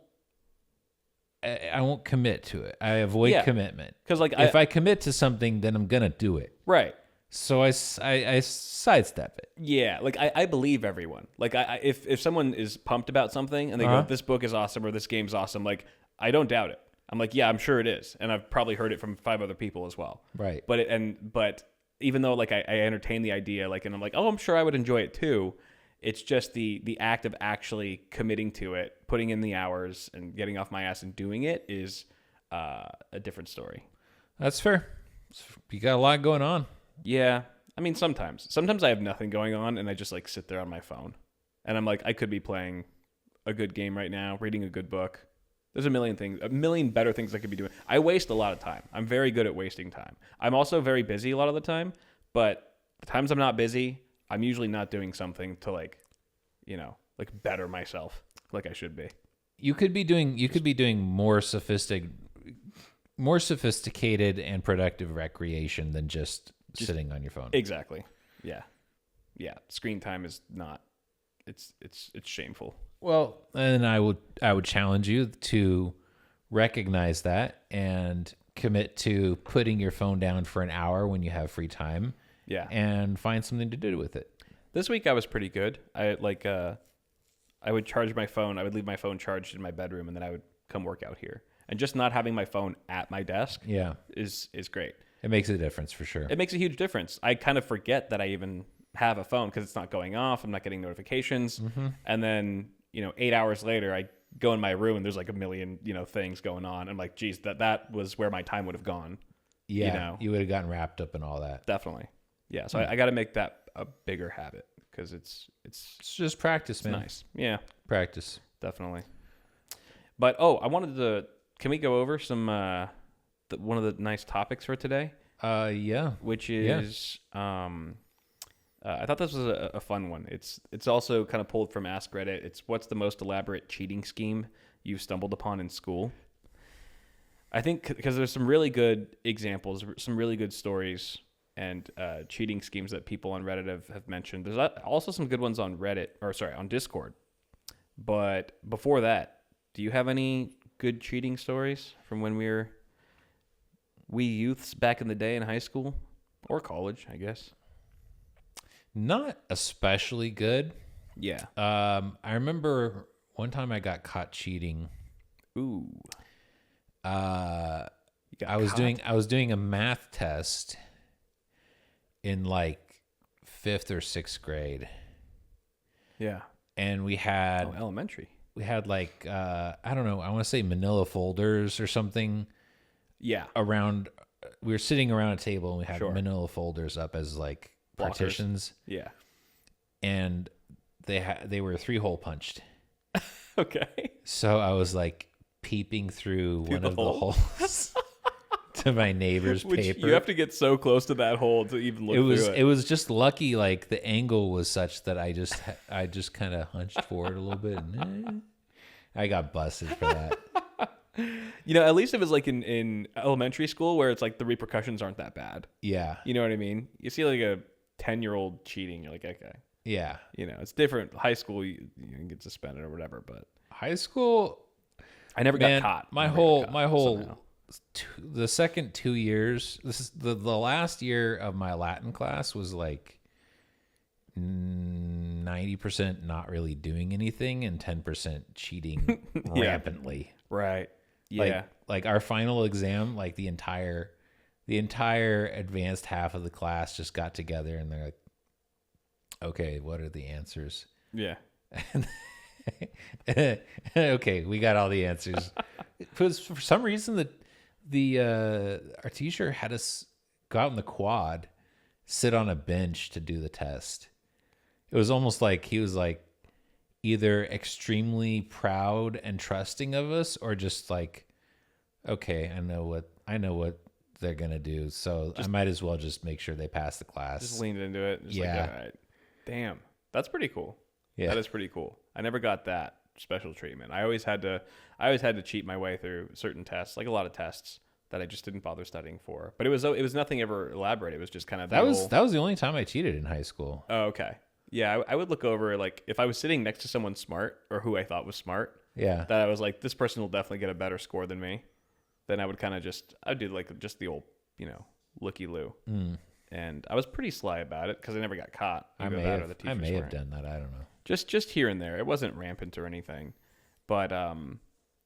[SPEAKER 2] commit to it. I avoid commitment.
[SPEAKER 1] Because like
[SPEAKER 2] if I commit to something, then I'm gonna do it.
[SPEAKER 1] Right.
[SPEAKER 2] So I sidestep it.
[SPEAKER 1] Yeah, like I believe everyone. Like if someone is pumped about something and they go, this book is awesome or this game's awesome, like I don't doubt it. I'm like, yeah, I'm sure it is, and I've probably heard it from 5 other people as well.
[SPEAKER 2] Right.
[SPEAKER 1] But even though like I entertain the idea, like, and I'm like, oh, I'm sure I would enjoy it too. It's just the act of actually committing to it, putting in the hours, and getting off my ass and doing it is a different story.
[SPEAKER 2] That's fair. You got a lot going on.
[SPEAKER 1] Yeah, I mean sometimes I have nothing going on, and I just like sit there on my phone, and I'm like, I could be playing a good game right now, reading a good book. There's a million better things I could be doing. I waste a lot of time. I'm very good at wasting time. I'm also very busy a lot of the time, but the times I'm not busy, I'm usually not doing something to like better myself like I should be. You could be doing more sophisticated
[SPEAKER 2] And productive recreation than just sitting on your phone.
[SPEAKER 1] Exactly. Yeah. Yeah. Screen time is not. It's shameful.
[SPEAKER 2] Well, and I would challenge you to recognize that and commit to putting your phone down for an hour when you have free time.
[SPEAKER 1] Yeah.
[SPEAKER 2] And find something to do with it.
[SPEAKER 1] This week I was pretty good. I would charge my phone. I would leave my phone charged in my bedroom, and then I would come work out here. And just not having my phone at my desk is great.
[SPEAKER 2] It makes a difference for sure.
[SPEAKER 1] It makes a huge difference. I kind of forget that I even have a phone because it's not going off. I'm not getting notifications. Mm-hmm. And then, 8 hours later, I go in my room and there's like a million, things going on. I'm like, geez, that was where my time would have gone.
[SPEAKER 2] Yeah. You would have gotten wrapped up in all that.
[SPEAKER 1] Definitely. Yeah. So I got to make that a bigger habit because it's
[SPEAKER 2] just practice, man.
[SPEAKER 1] Nice. Yeah.
[SPEAKER 2] Practice.
[SPEAKER 1] Definitely. But, can we go over some, one of the nice topics for today?
[SPEAKER 2] Yeah.
[SPEAKER 1] Which is, I thought this was a fun one. It's also kind of pulled from Ask Reddit. It's what's the most elaborate cheating scheme you've stumbled upon in school? I think because there's some really good examples, some really good stories and cheating schemes that people on Reddit have mentioned. There's also some good ones on on Discord. But before that, do you have any good cheating stories from when we youths back in the day in high school or college, I guess?
[SPEAKER 2] Not especially good.
[SPEAKER 1] Yeah.
[SPEAKER 2] I remember one time I got caught cheating.
[SPEAKER 1] Ooh.
[SPEAKER 2] I was doing a math test in like 5th or 6th grade.
[SPEAKER 1] Yeah.
[SPEAKER 2] And we had
[SPEAKER 1] elementary.
[SPEAKER 2] like I don't know, I want to say manila folders or something
[SPEAKER 1] Yeah.
[SPEAKER 2] around. We were sitting around a table and we had
[SPEAKER 1] Sure.
[SPEAKER 2] manila folders up as like
[SPEAKER 1] Blockers.
[SPEAKER 2] partitions,
[SPEAKER 1] Yeah.
[SPEAKER 2] and they were 3-hole punched.
[SPEAKER 1] Okay.
[SPEAKER 2] So I was like peeping through one
[SPEAKER 1] the
[SPEAKER 2] of the
[SPEAKER 1] hole?
[SPEAKER 2] holes to my neighbor's
[SPEAKER 1] Which
[SPEAKER 2] paper.
[SPEAKER 1] you have to get so close to that hole to even look through it.
[SPEAKER 2] It was just lucky, like the angle was such that I just kind of hunched forward a little bit, and I got busted for that.
[SPEAKER 1] You know, at least it was like in elementary school where it's like the repercussions aren't that bad.
[SPEAKER 2] Yeah,
[SPEAKER 1] You know what I mean? You see like a 10-year-old cheating, you're like, okay.
[SPEAKER 2] yeah.
[SPEAKER 1] You know, it's different. High school, you can get suspended or whatever, but
[SPEAKER 2] High school,
[SPEAKER 1] I never
[SPEAKER 2] man,
[SPEAKER 1] got caught.
[SPEAKER 2] my
[SPEAKER 1] Never
[SPEAKER 2] whole
[SPEAKER 1] got
[SPEAKER 2] my
[SPEAKER 1] caught
[SPEAKER 2] whole
[SPEAKER 1] somehow.
[SPEAKER 2] the second 2 years. This is the last year of my Latin class was like 90% not really doing anything and 10% cheating
[SPEAKER 1] Yeah.
[SPEAKER 2] rampantly.
[SPEAKER 1] Right. Yeah.
[SPEAKER 2] Like our final exam, like the entire advanced half of the class just got together and they're like, okay, what are the answers?
[SPEAKER 1] Yeah.
[SPEAKER 2] Okay, we got all the answers. Because for some reason our teacher had us go out in the quad, sit on a bench to do the test. It was almost like he was like either extremely proud and trusting of us, or just like, okay, I know what they're gonna do, so I might as well just make sure they pass the class.
[SPEAKER 1] Just leaned into it. Just
[SPEAKER 2] Yeah.
[SPEAKER 1] Like, all right. Damn. That's pretty cool.
[SPEAKER 2] Yeah.
[SPEAKER 1] That is pretty cool. I never got that special treatment. I always had to cheat my way through certain tests, like a lot of tests that I just didn't bother studying for. But it was nothing ever elaborate. It was just kind of
[SPEAKER 2] That was the only time I cheated in high school.
[SPEAKER 1] Oh, okay. Yeah, I would look over, like, if I was sitting next to someone smart or who I thought was smart,
[SPEAKER 2] Yeah.
[SPEAKER 1] that I was like, this person will definitely get a better score than me. Then I would kind of I'd do like just the old, looky-loo. And I was pretty sly about it because I never got caught.
[SPEAKER 2] I
[SPEAKER 1] Either
[SPEAKER 2] may
[SPEAKER 1] that or
[SPEAKER 2] have,
[SPEAKER 1] the
[SPEAKER 2] I
[SPEAKER 1] teachers
[SPEAKER 2] may have
[SPEAKER 1] weren't.
[SPEAKER 2] done that. I don't know.
[SPEAKER 1] Just here and there. It wasn't rampant or anything. But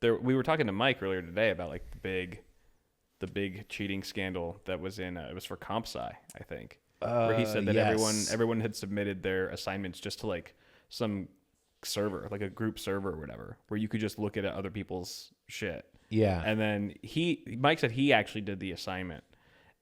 [SPEAKER 1] we were talking to Mike earlier today about like the big cheating scandal that was in it was for comp sci, I think. Where he said that
[SPEAKER 2] yes.
[SPEAKER 1] everyone had submitted their assignments just to like some server, like a group server or whatever, where you could just look at other people's shit.
[SPEAKER 2] Yeah.
[SPEAKER 1] And then Mike said he actually did the assignment,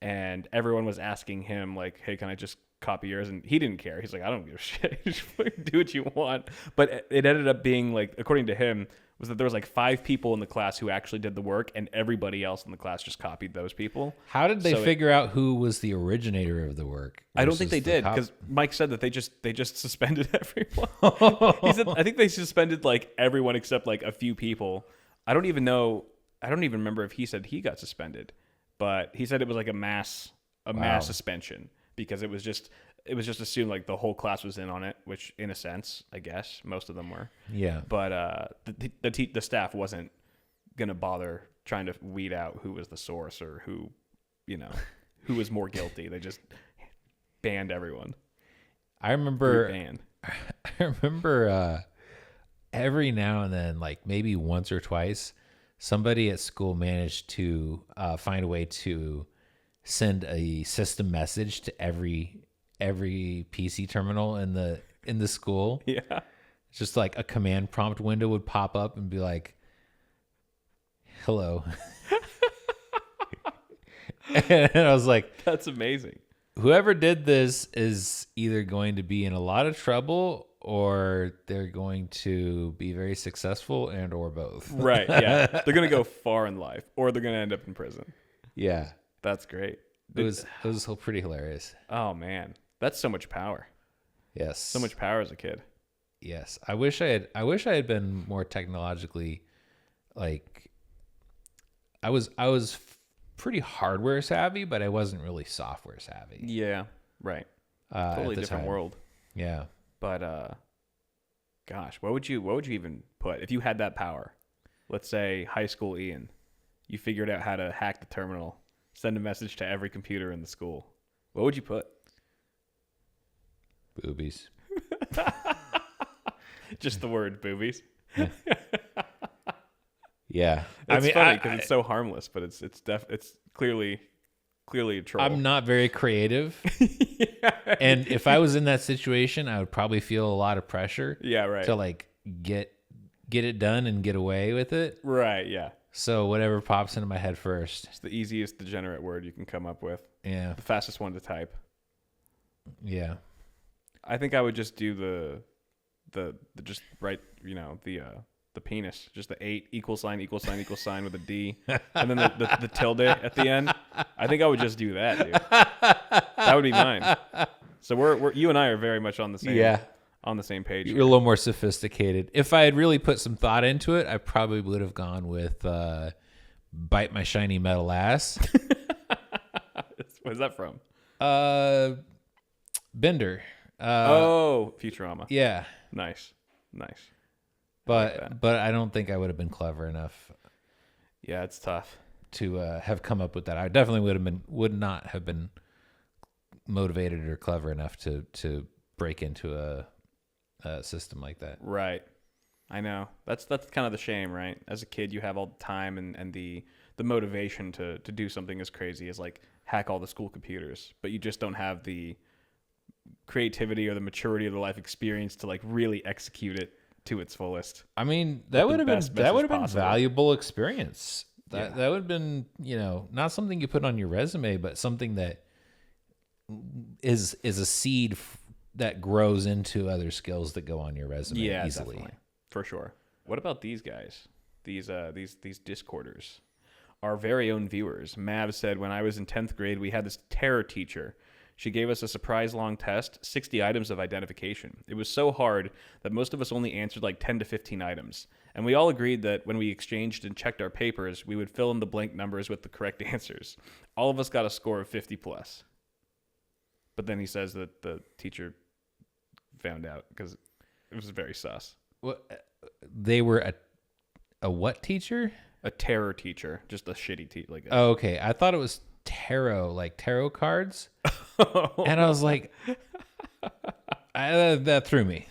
[SPEAKER 1] and everyone was asking him like, "Hey, can I just copy yours?" And he didn't care. He's like, "I don't give a shit. Just do what you want." But it ended up being like, according to him, was that there was like 5 people in the class who actually did the work, and everybody else in the class just copied those people.
[SPEAKER 2] How did they
[SPEAKER 1] So
[SPEAKER 2] figure out who was the originator of the work?
[SPEAKER 1] I don't think they
[SPEAKER 2] versus the
[SPEAKER 1] did, because Mike said that they just suspended everyone.
[SPEAKER 2] cop?
[SPEAKER 1] He said I think they suspended like everyone except like a few people. I don't even remember if he said he got suspended, but he said it was like a mass suspension, because it was just assumed like the whole class was in on it, which in a sense, I guess most of them were.
[SPEAKER 2] Yeah.
[SPEAKER 1] But the staff wasn't gonna bother trying to weed out who was the source or who was more guilty. They just banned everyone.
[SPEAKER 2] I remember
[SPEAKER 1] Banned.
[SPEAKER 2] every now and then, like maybe once or twice, somebody at school managed to find a way to send a system message to every PC terminal in the school.
[SPEAKER 1] Yeah.
[SPEAKER 2] It's just like a command prompt window would pop up and be like, "Hello." And I was like,
[SPEAKER 1] That's amazing.
[SPEAKER 2] whoever did this is either going to be in a lot of trouble, or they're going to be very successful, and or both.
[SPEAKER 1] Right. Yeah. They're going to go far in life, or they're going to end up in prison.
[SPEAKER 2] Yeah.
[SPEAKER 1] That's great.
[SPEAKER 2] It was pretty hilarious.
[SPEAKER 1] Oh, man. That's so much power.
[SPEAKER 2] Yes.
[SPEAKER 1] So much power as a kid.
[SPEAKER 2] Yes. I wish I had been more technologically, like, I was pretty hardware savvy, but I wasn't really software savvy.
[SPEAKER 1] Yeah. Right.
[SPEAKER 2] At
[SPEAKER 1] Totally
[SPEAKER 2] the
[SPEAKER 1] different
[SPEAKER 2] time.
[SPEAKER 1] world.
[SPEAKER 2] Yeah.
[SPEAKER 1] But, gosh, what would you even put if you had that power? Let's say high school Ian, you figured out how to hack the terminal, send a message to every computer in the school. What would you put?
[SPEAKER 2] Boobies.
[SPEAKER 1] Just the word boobies.
[SPEAKER 2] Yeah.
[SPEAKER 1] It's funny because it's so harmless, but it's clearly a troll.
[SPEAKER 2] I'm not very creative.
[SPEAKER 1] Yeah.
[SPEAKER 2] And if I was in that situation, I would probably feel a lot of pressure
[SPEAKER 1] Yeah, right.
[SPEAKER 2] to like get get it done and get away with it.
[SPEAKER 1] Right, yeah.
[SPEAKER 2] So whatever pops into my head first.
[SPEAKER 1] It's the easiest degenerate word you can come up with.
[SPEAKER 2] Yeah.
[SPEAKER 1] The fastest one to type.
[SPEAKER 2] Yeah.
[SPEAKER 1] I think I would just do the just write, the penis, just the 8 equal sign with a D, and then the tilde at the end. I think I would just do that, dude. That would be mine. So we're you and I are very much on the same page.
[SPEAKER 2] You're a little more sophisticated. If I had really put some thought into it, I probably would have gone with bite my shiny metal ass.
[SPEAKER 1] Where's that from?
[SPEAKER 2] Bender.
[SPEAKER 1] Futurama.
[SPEAKER 2] Yeah.
[SPEAKER 1] Nice.
[SPEAKER 2] But I don't think I would have been clever enough.
[SPEAKER 1] Yeah, it's tough
[SPEAKER 2] to have come up with that. I definitely would not have been motivated or clever enough to break into a system like that.
[SPEAKER 1] Right. I know. That's kind of the shame, right? As a kid, you have all the time and the motivation to do something as crazy as like hack all the school computers, but you just don't have the creativity or the maturity of the life experience to like really execute it to its fullest.
[SPEAKER 2] I mean, that would have been valuable experience. That would have been, not something you put on your resume, but something that is a seed that grows into other skills that go on your resume easily.
[SPEAKER 1] Definitely. For sure. What about these guys? These Discorders. Our very own viewers. Mav said, when I was in 10th grade, we had this terror teacher. She gave us a surprise long test, 60 items of identification. It was so hard that most of us only answered like 10 to 15 items. And we all agreed that when we exchanged and checked our papers, we would fill in the blank numbers with the correct answers. All of us got a score of 50 plus. But then he says that the teacher found out because it was very sus.
[SPEAKER 2] What? They were a what teacher?
[SPEAKER 1] A terror teacher, just a shitty teacher.
[SPEAKER 2] Oh, okay. I thought it was tarot, like tarot cards. And I was like, that threw me.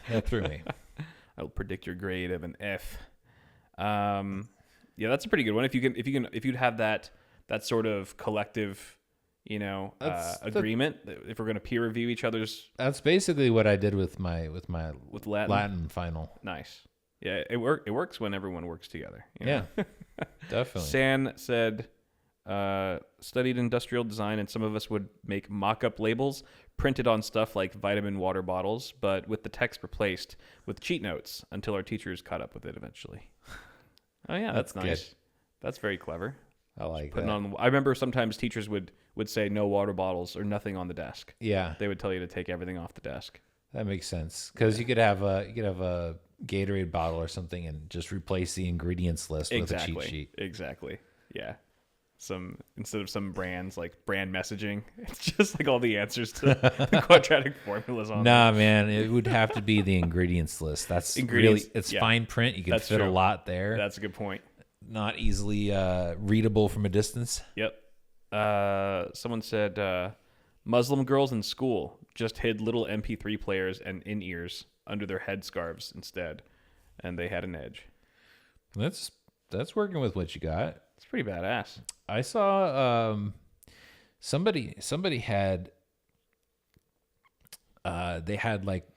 [SPEAKER 1] I'll predict your grade of an F. Yeah, that's a pretty good one. If you'd have that sort of collective, agreement. If we're going to peer review each other's.
[SPEAKER 2] That's basically what I did with Latin final.
[SPEAKER 1] Nice. Yeah, it works when everyone works together.
[SPEAKER 2] Yeah, definitely.
[SPEAKER 1] San said, studied industrial design, and some of us would make mock-up labels printed on stuff like vitamin water bottles, but with the text replaced with cheat notes until our teachers caught up with it eventually. Oh yeah, that's nice. Good. That's very clever.
[SPEAKER 2] I like
[SPEAKER 1] that.
[SPEAKER 2] I
[SPEAKER 1] remember sometimes teachers would say no water bottles or nothing on the desk.
[SPEAKER 2] Yeah,
[SPEAKER 1] they would tell you to take everything off the desk.
[SPEAKER 2] That makes sense because you could have a Gatorade bottle or something and just replace the ingredients list with a cheat sheet.
[SPEAKER 1] Exactly. Yeah. Instead of some brands like brand messaging, it's just like all the answers to the quadratic formulas on.
[SPEAKER 2] Nah, man, it would have to be the ingredients list. That's really fine print. You can fit a lot there.
[SPEAKER 1] That's a good point.
[SPEAKER 2] Not easily readable from a distance.
[SPEAKER 1] Yep. Someone said Muslim girls in school just hid little MP3 players and in-ears under their headscarves instead, and they had an edge.
[SPEAKER 2] That's working with what you got.
[SPEAKER 1] It's pretty badass.
[SPEAKER 2] I saw somebody had they had like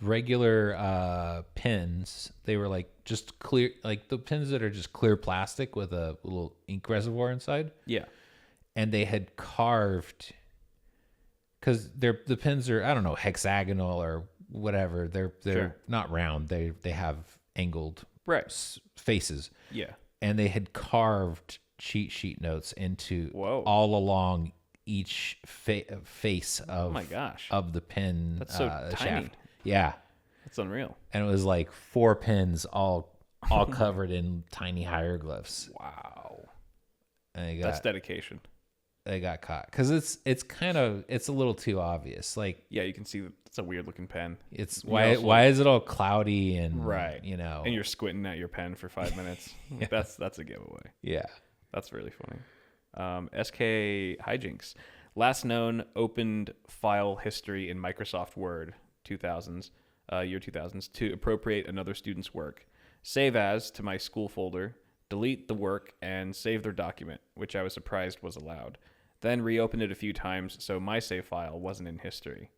[SPEAKER 2] regular pins. They were like just clear, like the pins that are just clear plastic with a little ink reservoir inside.
[SPEAKER 1] Yeah.
[SPEAKER 2] And they had carved, because the pins are, I don't know, hexagonal or whatever. They're not round. They have angled faces.
[SPEAKER 1] Yeah.
[SPEAKER 2] And they had carved cheat sheet notes into all along each face of of the pin.
[SPEAKER 1] That's so tiny.
[SPEAKER 2] Shaft. Yeah.
[SPEAKER 1] That's unreal.
[SPEAKER 2] And it was like 4 pins all covered in tiny hieroglyphs.
[SPEAKER 1] Wow.
[SPEAKER 2] And
[SPEAKER 1] that's dedication.
[SPEAKER 2] They got caught because it's a little too obvious. Like,
[SPEAKER 1] yeah, you can see it's a weird looking pen.
[SPEAKER 2] It's why is it all cloudy and
[SPEAKER 1] and you're squinting at your pen for 5 minutes. Yeah. That's a giveaway.
[SPEAKER 2] Yeah,
[SPEAKER 1] that's really funny. SK Hijinks, last known opened file history in Microsoft Word 2000s, year 2000s to appropriate another student's work. Save as to my school folder, delete the work, and save their document, which I was surprised was allowed. Then reopened it a few times, so my save file wasn't in history.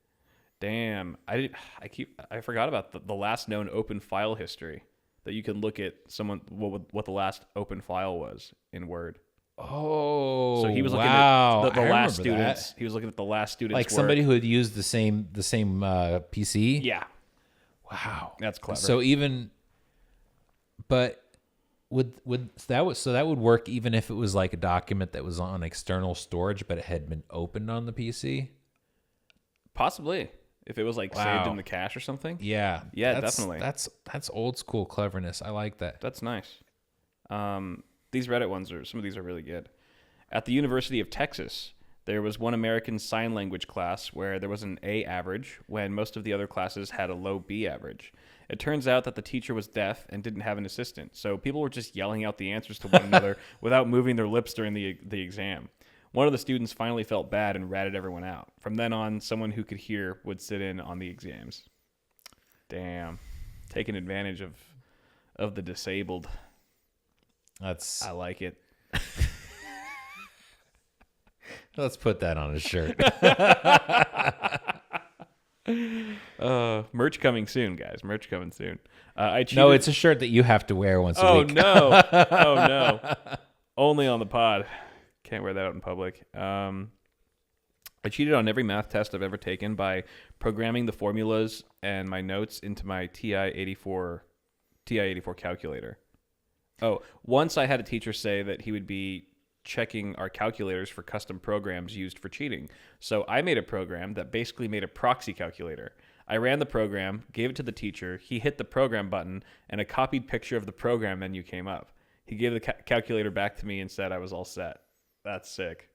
[SPEAKER 1] Damn, I forgot about the last known open file history. that you can look at someone what the last open file was in Word.
[SPEAKER 2] Oh,
[SPEAKER 1] So he was
[SPEAKER 2] wow.
[SPEAKER 1] looking at the
[SPEAKER 2] I
[SPEAKER 1] last
[SPEAKER 2] remember that.
[SPEAKER 1] students. He was looking at the last students'
[SPEAKER 2] Like
[SPEAKER 1] work.
[SPEAKER 2] somebody who had used the same PC.
[SPEAKER 1] Yeah,
[SPEAKER 2] Wow,
[SPEAKER 1] that's clever.
[SPEAKER 2] So even, but would that would work even if it was like a document that was on external storage, but it had been opened on the PC.
[SPEAKER 1] Possibly, if it was like saved in the cache or something.
[SPEAKER 2] Yeah,
[SPEAKER 1] definitely.
[SPEAKER 2] That's old school cleverness. I like that.
[SPEAKER 1] That's nice. These Reddit ones some of these are really good. At the University of Texas, there was one American Sign Language class where there was an A average when most of the other classes had a low B average. It turns out that the teacher was deaf and didn't have an assistant, so people were just yelling out the answers to one another without moving their lips during the exam. One of the students finally felt bad and ratted everyone out. From then on, someone who could hear would sit in on the exams. Damn. Taking advantage of the disabled. I like it.
[SPEAKER 2] Let's put that on a shirt.
[SPEAKER 1] Merch coming soon, guys. Merch coming soon.
[SPEAKER 2] No, it's a shirt that you have to wear once a week.
[SPEAKER 1] No. Oh, no. Only on the pod. Can't wear that out in public. I cheated on every math test I've ever taken by programming the formulas and my notes into my TI-84 calculator. Oh, once I had a teacher say that he would be checking our calculators for custom programs used for cheating. So I made a program that basically made a proxy calculator. I ran the program, gave it to the teacher, he hit the program button, and a copied picture of the program menu came up. He gave the calculator back to me and said I was all set. That's sick.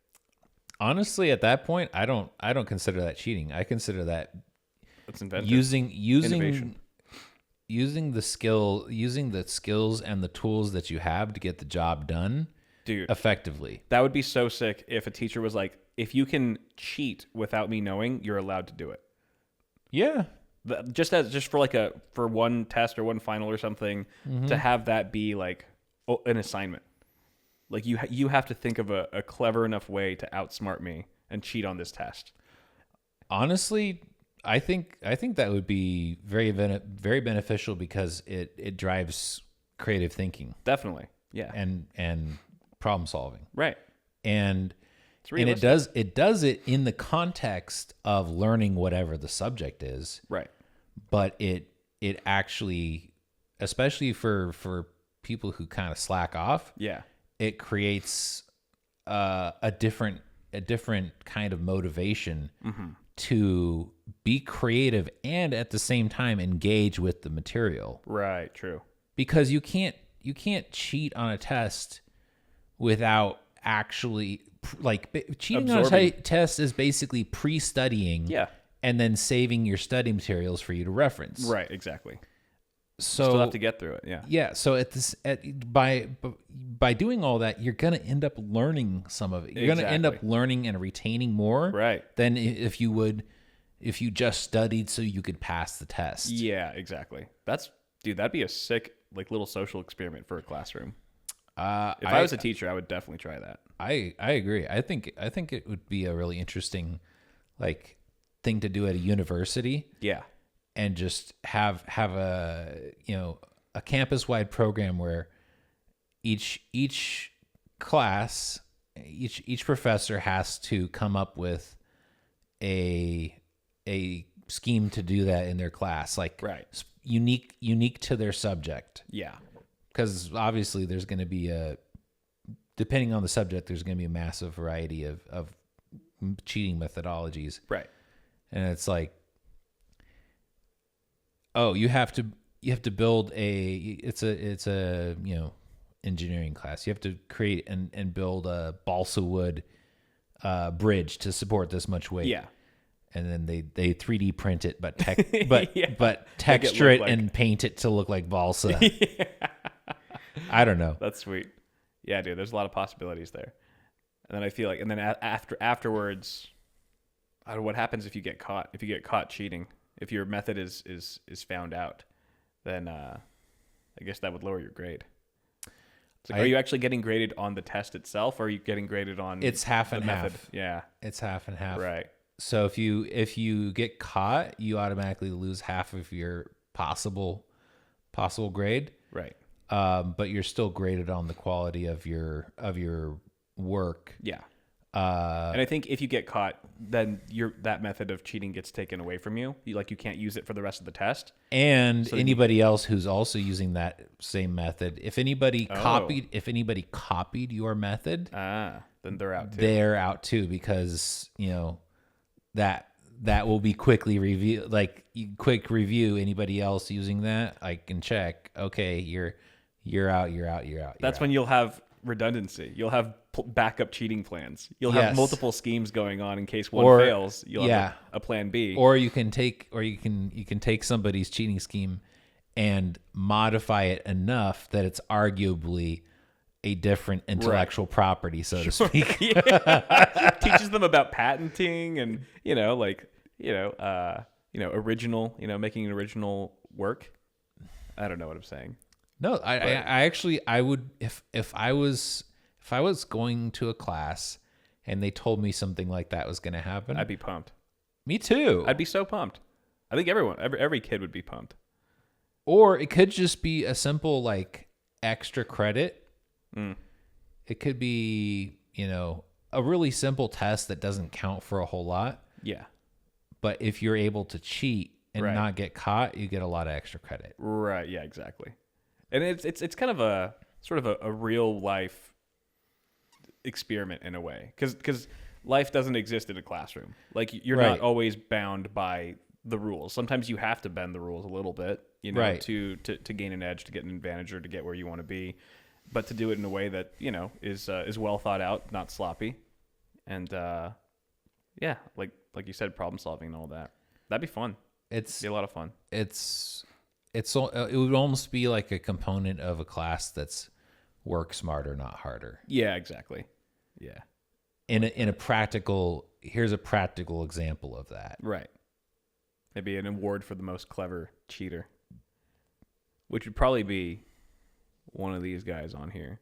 [SPEAKER 2] Honestly, at that point, I don't consider that cheating. I consider that
[SPEAKER 1] That's inventive.
[SPEAKER 2] using the skills and the tools that you have to get the job done,
[SPEAKER 1] dude,
[SPEAKER 2] effectively.
[SPEAKER 1] That would be so sick if a teacher was like, if you can cheat without me knowing, you're allowed to do it.
[SPEAKER 2] Yeah.
[SPEAKER 1] Just for one test or one final or something, to have that be like an assignment. Like you have to think of a clever enough way to outsmart me and cheat on this test.
[SPEAKER 2] Honestly, I think that would be very beneficial because it drives creative thinking.
[SPEAKER 1] Definitely. Yeah.
[SPEAKER 2] And problem solving.
[SPEAKER 1] Right.
[SPEAKER 2] And it does it in the context of learning whatever the subject is.
[SPEAKER 1] Right.
[SPEAKER 2] But it actually, especially for people who kind of slack off,
[SPEAKER 1] yeah,
[SPEAKER 2] it creates a different kind of motivation to be creative and at the same time engage with the material.
[SPEAKER 1] Right, true.
[SPEAKER 2] Because you can't cheat on a test without actually cheating
[SPEAKER 1] Absorbing.
[SPEAKER 2] on a test is basically pre-studying,
[SPEAKER 1] yeah,
[SPEAKER 2] and then saving your study materials for you to reference.
[SPEAKER 1] Right, exactly.
[SPEAKER 2] So
[SPEAKER 1] you still have to get through it. Yeah.
[SPEAKER 2] Yeah. So by doing all that, you're gonna end up learning some of it. You're gonna end up learning and retaining more,
[SPEAKER 1] right,
[SPEAKER 2] than if you just studied so you could pass the test.
[SPEAKER 1] Yeah, exactly. That'd be a sick little social experiment for a classroom. If I was a teacher, I would definitely try that.
[SPEAKER 2] I agree. I think it would be a really interesting thing to do at a university.
[SPEAKER 1] Yeah.
[SPEAKER 2] And just have a a campus-wide program where each class, each professor has to come up with a scheme to do that in their class,
[SPEAKER 1] right,
[SPEAKER 2] unique to their subject.
[SPEAKER 1] Yeah.
[SPEAKER 2] Because obviously there's going to be depending on the subject, there's going to be a massive variety of cheating methodologies.
[SPEAKER 1] Right.
[SPEAKER 2] And it's like, oh, you have to build it's a engineering class. You have to create and build a balsa wood bridge to support this much weight.
[SPEAKER 1] Yeah.
[SPEAKER 2] And then they 3D print it, but
[SPEAKER 1] yeah.
[SPEAKER 2] but texture it and paint it to look like balsa.
[SPEAKER 1] Yeah.
[SPEAKER 2] I don't know.
[SPEAKER 1] That's sweet. Yeah, dude. There's a lot of possibilities there. And then I feel and then afterwards, I don't know what happens if you get caught. If you get caught cheating, if your method is found out, then I guess that would lower your grade. It's are you actually getting graded on the test itself, or are you getting graded on?
[SPEAKER 2] It's half and
[SPEAKER 1] method?
[SPEAKER 2] half.
[SPEAKER 1] Yeah,
[SPEAKER 2] it's half and half.
[SPEAKER 1] Right.
[SPEAKER 2] So if you get caught, you automatically lose half of your possible possible grade.
[SPEAKER 1] Right.
[SPEAKER 2] But you're still graded on the quality of your work.
[SPEAKER 1] Yeah. And I think if you get caught, then that method of cheating gets taken away from you. You can't use it for the rest of the test.
[SPEAKER 2] And so anybody else who's also using that same method, if anybody copied your method,
[SPEAKER 1] then they're out too.
[SPEAKER 2] They're out too, because that will be quickly review. Quick review. Anybody else using that, I can check. Okay, you're out.
[SPEAKER 1] That's when you'll have redundancy. You'll have backup cheating plans. You'll have multiple schemes going on in case one fails. You'll have a plan B.
[SPEAKER 2] Or you can take somebody's cheating scheme and modify it enough that it's arguably a different intellectual property, so to speak.
[SPEAKER 1] Teaches them about patenting and original, making an original work. I don't know what I'm saying.
[SPEAKER 2] No, I would, if I was going to a class and they told me something like that was going to happen,
[SPEAKER 1] I'd be pumped.
[SPEAKER 2] Me too.
[SPEAKER 1] I'd be so pumped. I think every kid would be pumped.
[SPEAKER 2] Or it could just be a simple extra credit. It could be, a really simple test that doesn't count for a whole lot.
[SPEAKER 1] Yeah.
[SPEAKER 2] But if you're able to cheat and not get caught, you get a lot of extra credit.
[SPEAKER 1] Right. Yeah, exactly. And it's kind of a sort of a real life experiment in a way, because life doesn't exist in a classroom. You're not always bound by the rules. Sometimes you have to bend the rules a little bit, to gain an edge, to get an advantage, or to get where you want to be, but to do it in a way that is well thought out, not sloppy, and like you said, problem solving and all that. That'd be fun. It'd be a lot of fun.
[SPEAKER 2] It would almost be like a component of a class that's work smarter, not harder.
[SPEAKER 1] Yeah, exactly. Yeah.
[SPEAKER 2] In a practical, here's a practical example of that.
[SPEAKER 1] Right. Maybe an award for the most clever cheater, which would probably be one of these guys on here.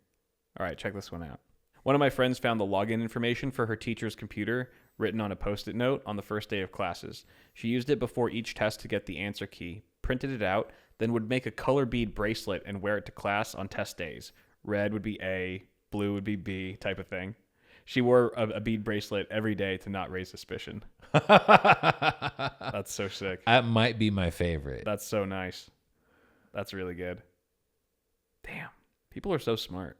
[SPEAKER 1] All right, check this one out. One of my friends found the login information for her teacher's computer written on a Post-it note on the first day of classes. She used it before each test to get the answer key, printed it out, then would make a color bead bracelet and wear it to class on test days. Red would be A, blue would be B, type of thing. She wore a bead bracelet every day to not raise suspicion. That's so sick.
[SPEAKER 2] That might be my favorite.
[SPEAKER 1] That's so nice. That's really good. Damn. People are so smart.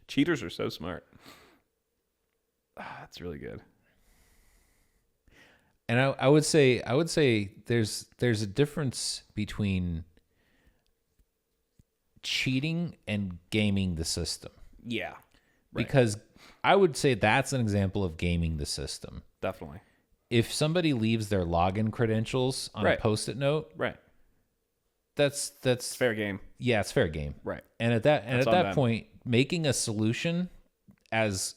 [SPEAKER 1] Cheaters are so smart. That's really good.
[SPEAKER 2] And I would say there's a difference between cheating and gaming the system.
[SPEAKER 1] Yeah. Right.
[SPEAKER 2] Because I would say that's an example of gaming the system.
[SPEAKER 1] Definitely.
[SPEAKER 2] If somebody leaves their login credentials on a Post-it note,
[SPEAKER 1] right,
[SPEAKER 2] that's
[SPEAKER 1] fair game.
[SPEAKER 2] Yeah, it's fair game.
[SPEAKER 1] Right.
[SPEAKER 2] And at that point, making a solution as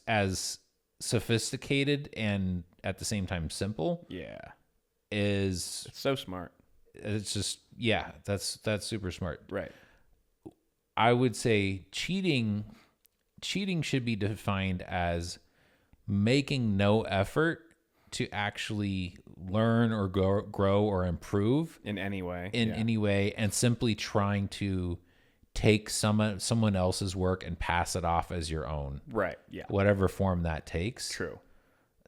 [SPEAKER 2] sophisticated and at the same time simple, it's
[SPEAKER 1] so smart.
[SPEAKER 2] It's just that's super smart.
[SPEAKER 1] Right.
[SPEAKER 2] I would say cheating should be defined as making no effort to actually learn or grow or improve
[SPEAKER 1] in any way,
[SPEAKER 2] any way, and simply trying to take someone else's work and pass it off as your own.
[SPEAKER 1] Right. Yeah.
[SPEAKER 2] Whatever form that takes.
[SPEAKER 1] True.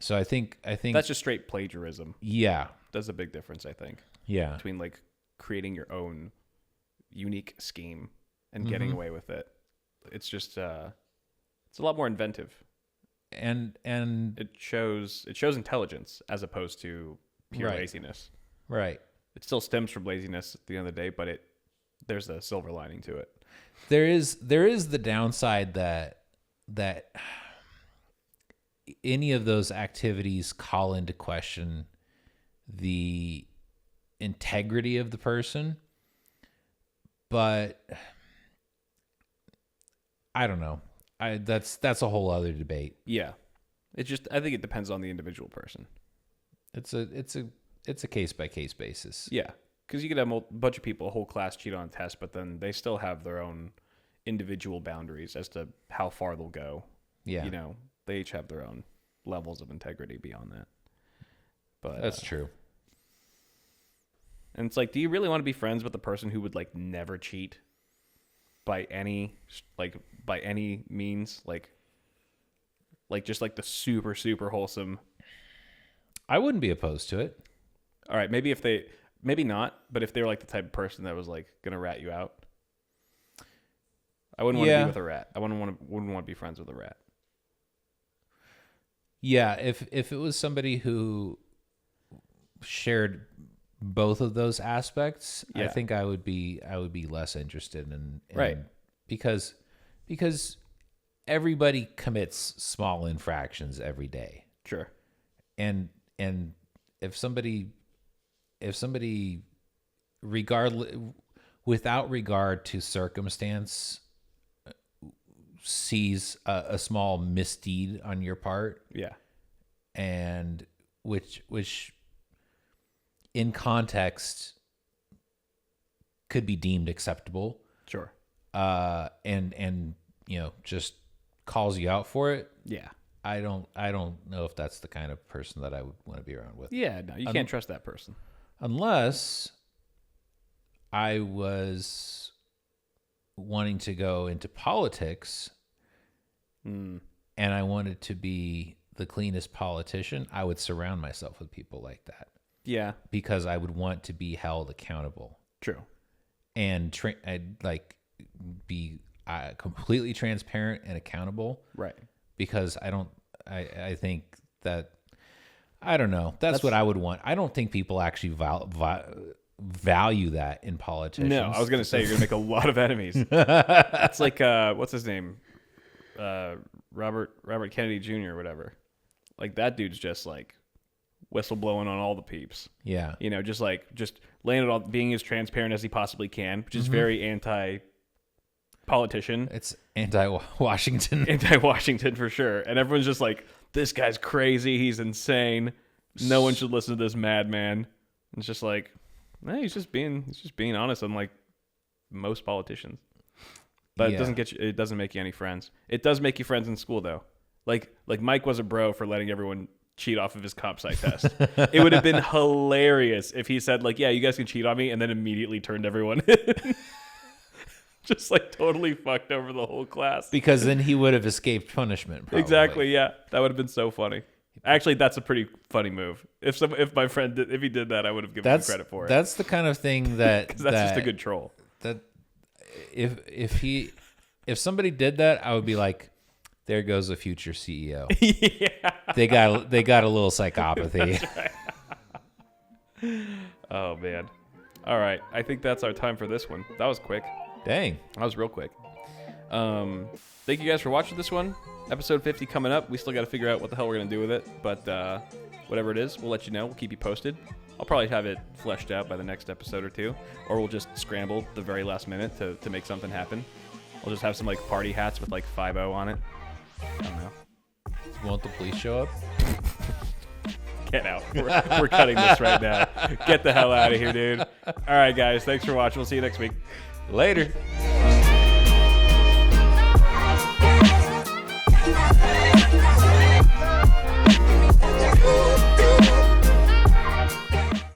[SPEAKER 2] So I think
[SPEAKER 1] that's just straight plagiarism.
[SPEAKER 2] Yeah.
[SPEAKER 1] That's a big difference, I think.
[SPEAKER 2] Yeah.
[SPEAKER 1] Between creating your own unique scheme and getting away with it. It's just it's a lot more inventive.
[SPEAKER 2] And
[SPEAKER 1] it shows intelligence as opposed to pure laziness.
[SPEAKER 2] Right.
[SPEAKER 1] It still stems from laziness at the end of the day, but there's a silver lining to it.
[SPEAKER 2] There is the downside that any of those activities call into question the integrity of the person, but I don't know. That's a whole other debate.
[SPEAKER 1] Yeah. I think it depends on the individual person.
[SPEAKER 2] It's a case by case basis.
[SPEAKER 1] Yeah. Because you could have a bunch of people, a whole class cheat on a test, but then they still have their own individual boundaries as to how far they'll go.
[SPEAKER 2] Yeah.
[SPEAKER 1] They each have their own levels of integrity beyond that. But
[SPEAKER 2] that's true.
[SPEAKER 1] And it's like, do you really want to be friends with the person who would like never cheat by any means? Like just like the super, super wholesome.
[SPEAKER 2] I wouldn't be opposed to it.
[SPEAKER 1] All right. Maybe not, but if they were like the type of person that was like going to rat you out, I wouldn't want to be with a rat. I wouldn't want to be friends with a rat.
[SPEAKER 2] Yeah. If it was somebody who shared both of those aspects, I think I would be less interested in
[SPEAKER 1] right,
[SPEAKER 2] because everybody commits small infractions every day.
[SPEAKER 1] Sure.
[SPEAKER 2] And if somebody without regard to circumstance sees a small misdeed on your part, and which in context could be deemed acceptable.
[SPEAKER 1] Sure.
[SPEAKER 2] And just calls you out for it.
[SPEAKER 1] Yeah.
[SPEAKER 2] I don't know if that's the kind of person that I would want to be around with.
[SPEAKER 1] Yeah, no, you can't trust that person.
[SPEAKER 2] Unless I was wanting to go into politics and I wanted to be the cleanest politician, I would surround myself with people like that.
[SPEAKER 1] Yeah.
[SPEAKER 2] Because I would want to be held accountable.
[SPEAKER 1] True.
[SPEAKER 2] And I'd like be completely transparent and accountable.
[SPEAKER 1] Right.
[SPEAKER 2] Because I think that, I don't know. That's what I would want. I don't think people actually value that in politicians.
[SPEAKER 1] No, I was going to say, you're going to make a lot of enemies. It's like, what's his name? Robert Kennedy Jr. or whatever. Like that dude's just like whistleblowing on all the peeps.
[SPEAKER 2] Yeah.
[SPEAKER 1] Just laying it all, being as transparent as he possibly can, which is very anti-politician.
[SPEAKER 2] It's anti-Washington.
[SPEAKER 1] Anti-Washington for sure. And everyone's just like, this guy's crazy. He's insane. No one should listen to this madman. It's just like, he's just being honest, unlike most politicians. But it doesn't make you any friends. It does make you friends in school though. Like Mike was a bro for letting everyone cheat off of his comp sci test. It would have been hilarious if he said like, yeah, you guys can cheat on me, and then immediately turned everyone in. Just like totally fucked over the whole class.
[SPEAKER 2] Because then he would have escaped punishment. Probably.
[SPEAKER 1] Exactly. Yeah, that would have been so funny. Actually, that's a pretty funny move. If my friend if he did that, I would have given him credit for it.
[SPEAKER 2] That's the kind of thing that
[SPEAKER 1] that's just a good troll.
[SPEAKER 2] That if somebody did that, I would be like, there goes a future CEO.
[SPEAKER 1] Yeah.
[SPEAKER 2] They got a little psychopathy.
[SPEAKER 1] Right. Oh man. All right. I think that's our time for this one. That was quick.
[SPEAKER 2] Dang.
[SPEAKER 1] That was real quick. Thank you guys for watching this one. Episode 50 coming up. We still got to figure out what the hell we're going to do with it. But whatever it is, we'll let you know. We'll keep you posted. I'll probably have it fleshed out by the next episode or two. Or we'll just scramble the very last minute to make something happen. We'll just have some like party hats with like 5-0 on it. I don't know.
[SPEAKER 2] Won't the police show up?
[SPEAKER 1] Get out. We're cutting this right now. Get the hell out of here, dude. All right, guys. Thanks for watching. We'll see you next week.
[SPEAKER 2] Later.